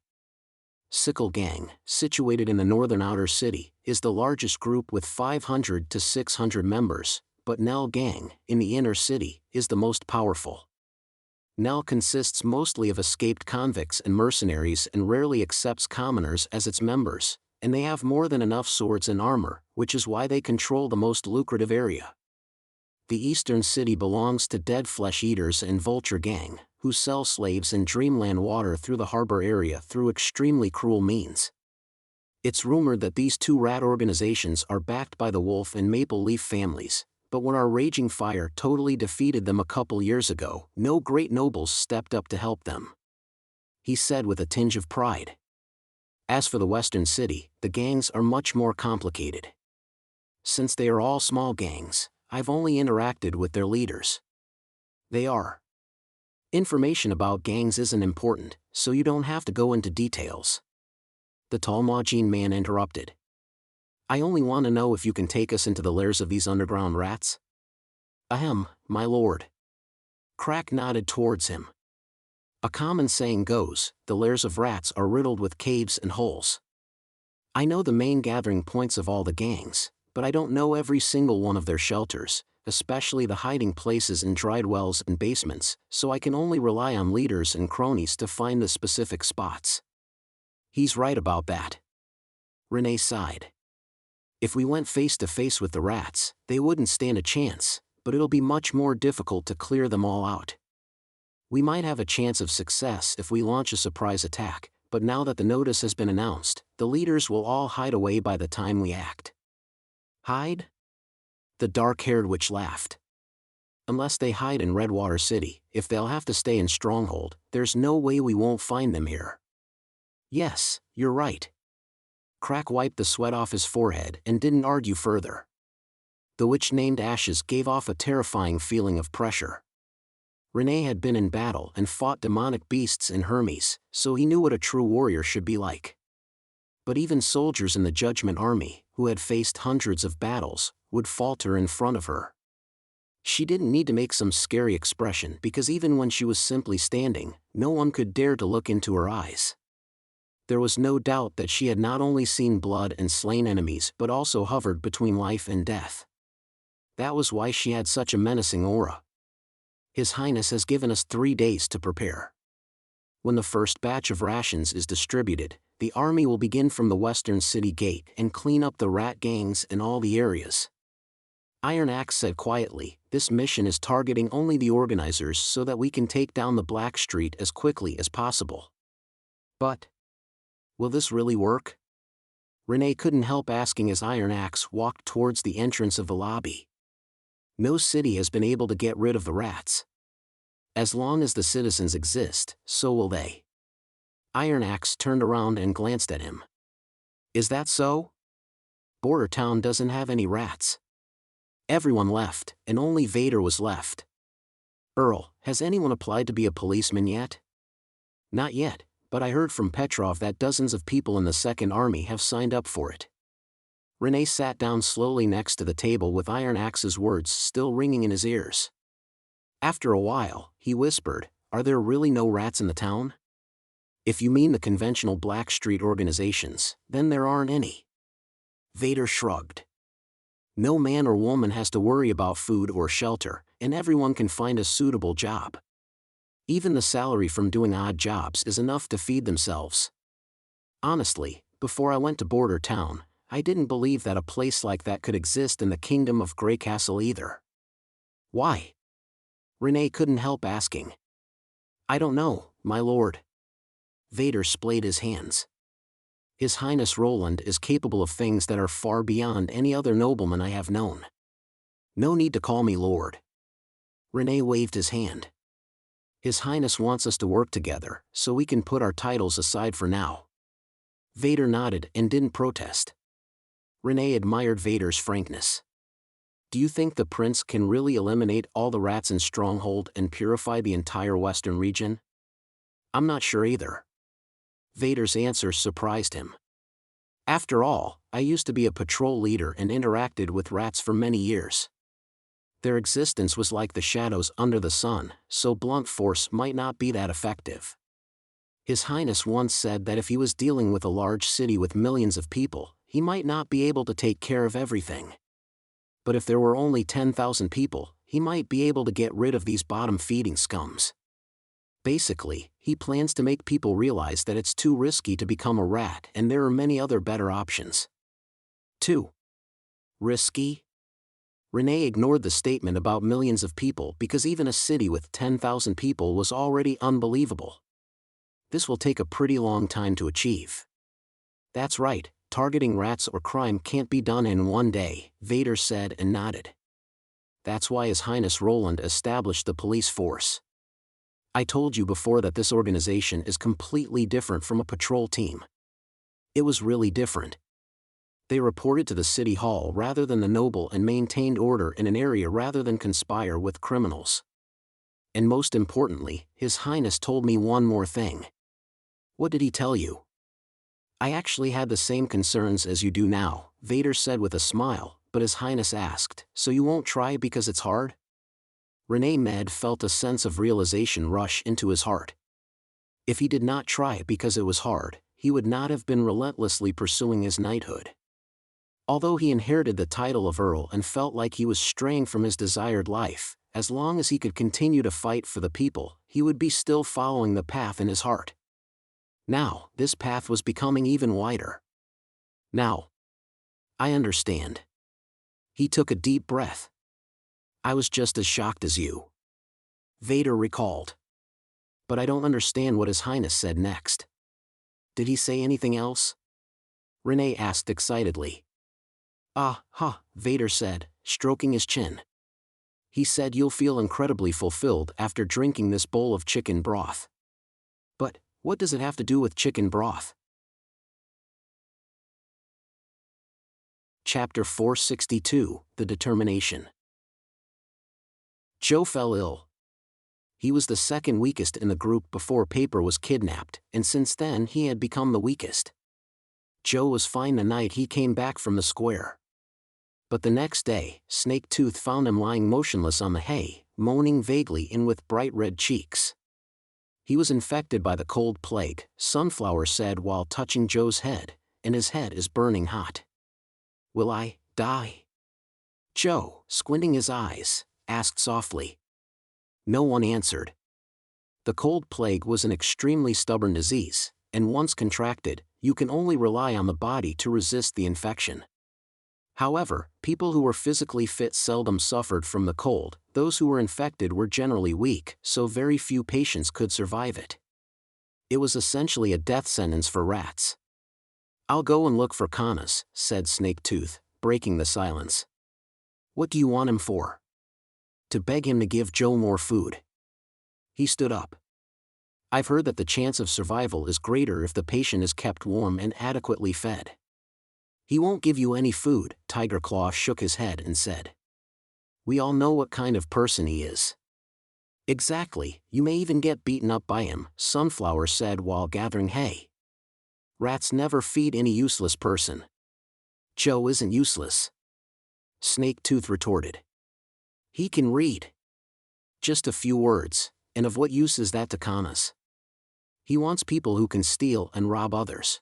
Sickle Gang, situated in the northern outer city, is the largest group with 500 to 600 members, but Nell Gang, in the inner city, is the most powerful. Nell consists mostly of escaped convicts and mercenaries and rarely accepts commoners as its members, and they have more than enough swords and armor, which is why they control the most lucrative area. The eastern city belongs to Dead Flesh Eaters and Vulture Gang, who sell slaves in Dreamland water through the harbor area through extremely cruel means. It's rumored that these 2 rat organizations are backed by the Wolf and Maple Leaf families, but when our Raging Fire totally defeated them a couple years ago, no great nobles stepped up to help them. He said with a tinge of pride. As for the western city, the gangs are much more complicated. Since they are all small gangs, I've only interacted with their leaders. They are. Information about gangs isn't important, so you don't have to go into details. The Talmagene man interrupted. I only want to know if you can take us into the lairs of these underground rats? Ahem, my lord. Crack nodded towards him. A common saying goes, the lairs of rats are riddled with caves and holes. I know the main gathering points of all the gangs, but I don't know every single one of their shelters, especially the hiding places in dried wells and basements, so I can only rely on leaders and cronies to find the specific spots. He's right about that. Renee sighed. If we went face to face with the rats, they wouldn't stand a chance, but it'll be much more difficult to clear them all out. We might have a chance of success if we launch a surprise attack, but now that the notice has been announced, the leaders will all hide away by the time we act. Hide? The dark-haired witch laughed. Unless they hide in Redwater City, if they'll have to stay in Stronghold, there's no way we won't find them here. Yes, you're right. Crack wiped the sweat off his forehead and didn't argue further. The witch named Ashes gave off a terrifying feeling of pressure. Renee had been in battle and fought demonic beasts in Hermes, so he knew what a true warrior should be like. But even soldiers in the Judgment Army, who had faced hundreds of battles, would falter in front of her. She didn't need to make some scary expression because even when she was simply standing, no one could dare to look into her eyes. There was no doubt that she had not only seen blood and slain enemies but also hovered between life and death. That was why she had such a menacing aura. His Highness has given us 3 days to prepare. When the first batch of rations is distributed, the army will begin from the western city gate and clean up the rat gangs in all the areas. Iron Axe said quietly, "This mission is targeting only the organizers so that we can take down the Black Street as quickly as possible." But will this really work? Renee couldn't help asking as Iron Axe walked towards the entrance of the lobby. No city has been able to get rid of the rats. As long as the citizens exist, so will they. Iron Axe turned around and glanced at him. Is that so? Border Town doesn't have any rats. Everyone left, and only Vader was left. Earl, has anyone applied to be a policeman yet? Not yet, but I heard from Petrov that dozens of people in the Second Army have signed up for it. Renee sat down slowly next to the table with Iron Axe's words still ringing in his ears. After a while, he whispered, "Are there really no rats in the town? If you mean the conventional Black Street organizations, then there aren't any." Vader shrugged. No man or woman has to worry about food or shelter, and everyone can find a suitable job. Even the salary from doing odd jobs is enough to feed themselves. Honestly, before I went to Border Town, I didn't believe that a place like that could exist in the Kingdom of Grey Castle either. Why? Renee couldn't help asking. I don't know, my lord. Vader splayed his hands. His Highness Roland is capable of things that are far beyond any other nobleman I have known. No need to call me lord. Renee waved his hand. His Highness wants us to work together, so we can put our titles aside for now. Vader nodded and didn't protest. Renee admired Vader's frankness. Do you think the prince can really eliminate all the rats in Stronghold and purify the entire western region? I'm not sure either. Vader's answer surprised him. After all, I used to be a patrol leader and interacted with rats for many years. Their existence was like the shadows under the sun, so blunt force might not be that effective. His Highness once said that if he was dealing with a large city with millions of people, he might not be able to take care of everything. But if there were only 10,000 people, he might be able to get rid of these bottom-feeding scums. Basically, he plans to make people realize that it's too risky to become a rat and there are many other better options. 2. Risky? Renee ignored the statement about millions of people because even a city with 10,000 people was already unbelievable. This will take a pretty long time to achieve. That's right, targeting rats or crime can't be done in one day, Vader said and nodded. That's why His Highness Roland established the police force. I told you before that this organization is completely different from a patrol team. It was really different. They reported to the city hall rather than the noble and maintained order in an area rather than conspire with criminals. And most importantly, His Highness told me one more thing. What did he tell you? I actually had the same concerns as you do now, Vader said with a smile, but His Highness asked, so you won't try because it's hard? Renee Med felt a sense of realization rush into his heart. If he did not try because it was hard, he would not have been relentlessly pursuing his knighthood. Although he inherited the title of Earl and felt like he was straying from his desired life, as long as he could continue to fight for the people, he would be still following the path in his heart. Now, this path was becoming even wider. Now, I understand. He took a deep breath. I was just as shocked as you. Vader recalled. But I don't understand what His Highness said next. Did he say anything else? Renee asked excitedly. Ah, ha, Vader said, stroking his chin. He said you'll feel incredibly fulfilled after drinking this bowl of chicken broth. But, what does it have to do with chicken broth? Chapter 462, The Determination. Joe fell ill. He was the second weakest in the group before Paper was kidnapped, and since then he had become the weakest. Joe was fine the night he came back from the square. But the next day, Snaketooth found him lying motionless on the hay, moaning vaguely and with bright red cheeks. He was infected by the cold plague, Sunflower said while touching Joe's head, and his head is burning hot. Will I die? Joe, squinting his eyes, asked softly. No one answered. The cold plague was an extremely stubborn disease, and once contracted, you can only rely on the body to resist the infection. However, people who were physically fit seldom suffered from the cold. Those who were infected were generally weak, so very few patients could survive it. It was essentially a death sentence for rats. I'll go and look for Kanas, said Snaketooth, breaking the silence. What do you want him for? To beg him to give Joe more food. He stood up. I've heard that the chance of survival is greater if the patient is kept warm and adequately fed. He won't give you any food, Tiger Claw shook his head and said. We all know what kind of person he is. Exactly, you may even get beaten up by him, Sunflower said while gathering hay. Rats never feed any useless person. Joe isn't useless. Snaketooth retorted. He can read. Just a few words, and of what use is that to Kanas? He wants people who can steal and rob others.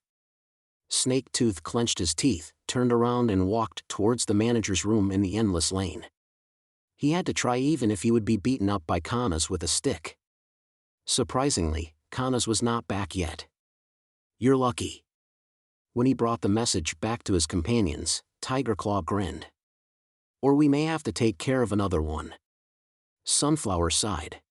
Snaketooth clenched his teeth, turned around and walked towards the manager's room in the endless lane. He had to try even if he would be beaten up by Kanas with a stick. Surprisingly, Kanas was not back yet. You're lucky. When he brought the message back to his companions, Tiger Claw grinned. Or we may have to take care of another one. Sunflower sighed.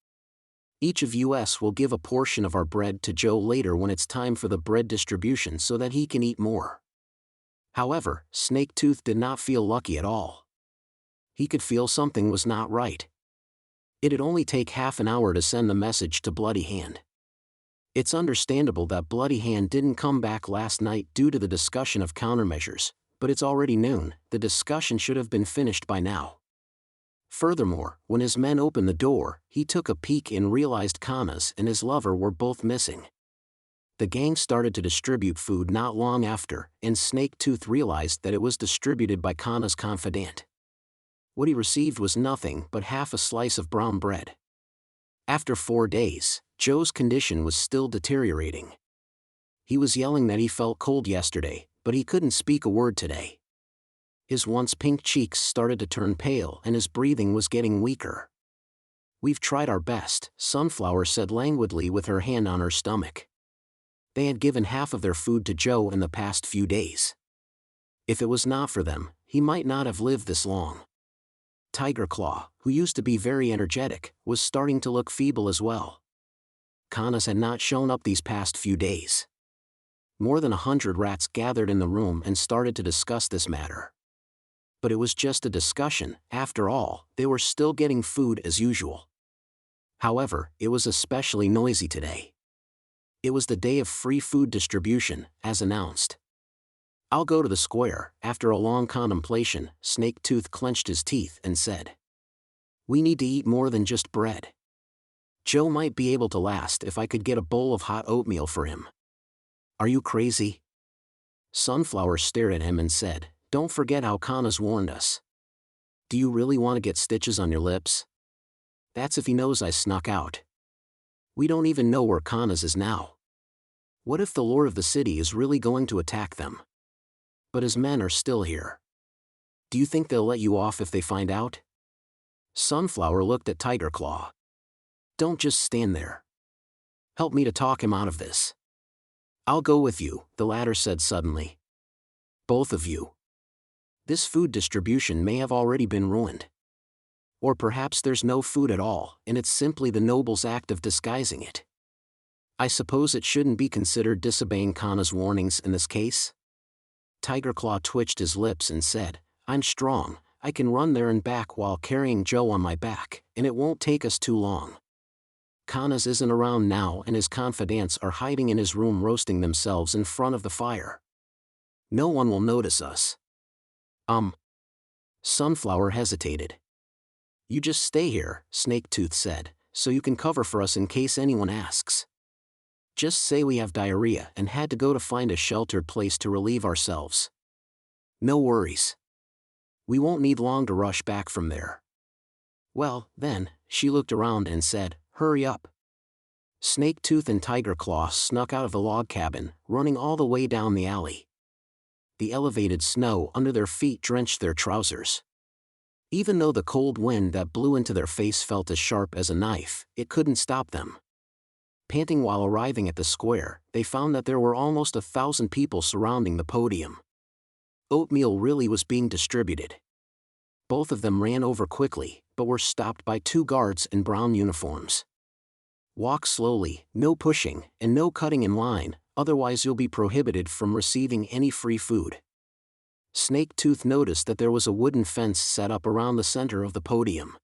Each of us will give a portion of our bread to Joe later when it's time for the bread distribution so that he can eat more. However, Snaketooth did not feel lucky at all. He could feel something was not right. It'd only take half an hour to send the message to Bloody Hand. It's understandable that Bloody Hand didn't come back last night due to the discussion of countermeasures, but it's already noon, the discussion should have been finished by now. Furthermore, when his men opened the door, he took a peek and realized Kanas and his lover were both missing. The gang started to distribute food not long after, and Snaketooth realized that it was distributed by Kanas' confidant. What he received was nothing but half a slice of brown bread. After 4 days, Joe's condition was still deteriorating. He was yelling that he felt cold yesterday, but he couldn't speak a word today. His once pink cheeks started to turn pale and his breathing was getting weaker. We've tried our best, Sunflower said languidly with her hand on her stomach. They had given half of their food to Joe in the past few days. If it was not for them, he might not have lived this long. Tiger Claw, who used to be very energetic, was starting to look feeble as well. Kanas had not shown up these past few days. More than 100 rats gathered in the room and started to discuss this matter. But it was just a discussion, after all, they were still getting food as usual. However, it was especially noisy today. It was the day of free food distribution, as announced. I'll go to the square. After a long contemplation, Snaketooth clenched his teeth and said. We need to eat more than just bread. Joe might be able to last if I could get a bowl of hot oatmeal for him. Are you crazy? Sunflower stared at him and said, Don't forget how Kanas warned us. Do you really want to get stitches on your lips? That's if he knows I snuck out. We don't even know where Kanas is now. What if the lord of the city is really going to attack them? But his men are still here. Do you think they'll let you off if they find out? Sunflower looked at Tiger Claw. Don't just stand there. Help me to talk him out of this. I'll go with you, the latter said suddenly. Both of you. This food distribution may have already been ruined. Or perhaps there's no food at all, and it's simply the noble's act of disguising it. I suppose it shouldn't be considered disobeying Kana's warnings in this case? Tiger Claw twitched his lips and said, I'm strong, I can run there and back while carrying Joe on my back, and it won't take us too long. Kana's isn't around now and his confidants are hiding in his room roasting themselves in front of the fire. No one will notice us. Sunflower hesitated. You just stay here, Snaketooth said, so you can cover for us in case anyone asks. Just say we have diarrhea and had to go to find a sheltered place to relieve ourselves. No worries. We won't need long to rush back from there. Well, then, she looked around and said, hurry up. Snaketooth and Tiger Claw snuck out of the log cabin, running all the way down the alley. The elevated snow under their feet drenched their trousers. Even though the cold wind that blew into their face felt as sharp as a knife, it couldn't stop them. Panting while arriving at the square, they found that there were almost 1,000 people surrounding the podium. Oatmeal really was being distributed. Both of them ran over quickly, but were stopped by 2 guards in brown uniforms. Walk slowly, no pushing, and no cutting in line, otherwise you'll be prohibited from receiving any free food. Snaketooth noticed that there was a wooden fence set up around the center of the podium.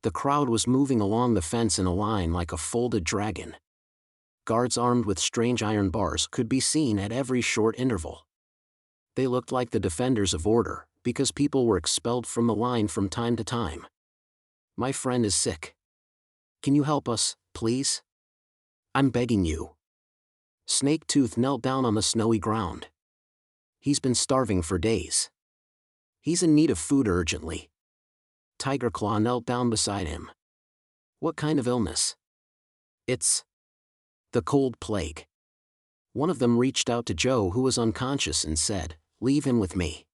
The crowd was moving along the fence in a line like a folded dragon. Guards armed with strange iron bars could be seen at every short interval. They looked like the defenders of order, because people were expelled from the line from time to time. My friend is sick. Can you help us, please? I'm begging you. Snaketooth knelt down on the snowy ground. He's been starving for days. He's in need of food urgently. Tiger Claw knelt down beside him. What kind of illness? It's the cold plague. One of them reached out to Joe, who was unconscious, and said, leave him with me.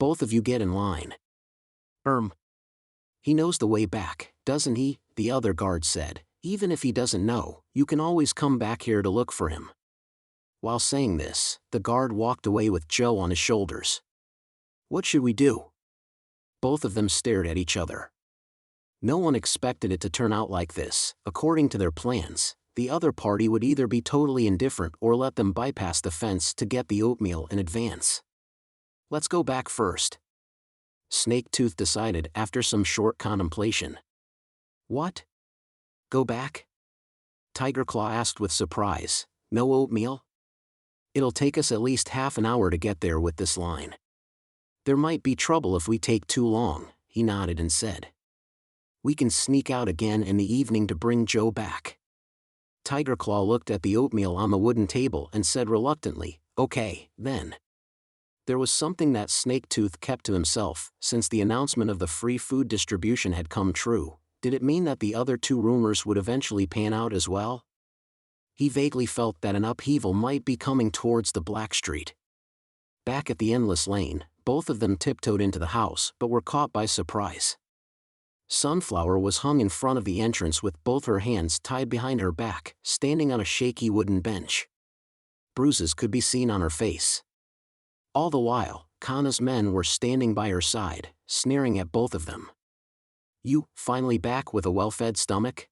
Both of you get in line. He knows the way back, doesn't he? The other guard said. Even if he doesn't know, you can always come back here to look for him. While saying this, the guard walked away with Joe on his shoulders. What should we do? Both of them stared at each other. No one expected it to turn out like this. According to their plans, the other party would either be totally indifferent or let them bypass the fence to get the oatmeal in advance. Let's go back first. Snaketooth decided after some short contemplation. What? Go back? Tiger Claw asked with surprise. No oatmeal? It'll take us at least half an hour to get there with this line. There might be trouble if we take too long, he nodded and said. We can sneak out again in the evening to bring Joe back. Tiger Claw looked at the oatmeal on the wooden table and said reluctantly, okay, then. There was something that Snaketooth kept to himself. Since the announcement of the free food distribution had come true, did it mean that the other 2 rumors would eventually pan out as well? He vaguely felt that an upheaval might be coming towards the Black Street. Back at the endless lane, both of them tiptoed into the house but were caught by surprise. Sunflower was hung in front of the entrance with both her hands tied behind her back, standing on a shaky wooden bench. Bruises could be seen on her face. All the while, Kana's men were standing by her side, sneering at both of them. You, finally back with a well-fed stomach?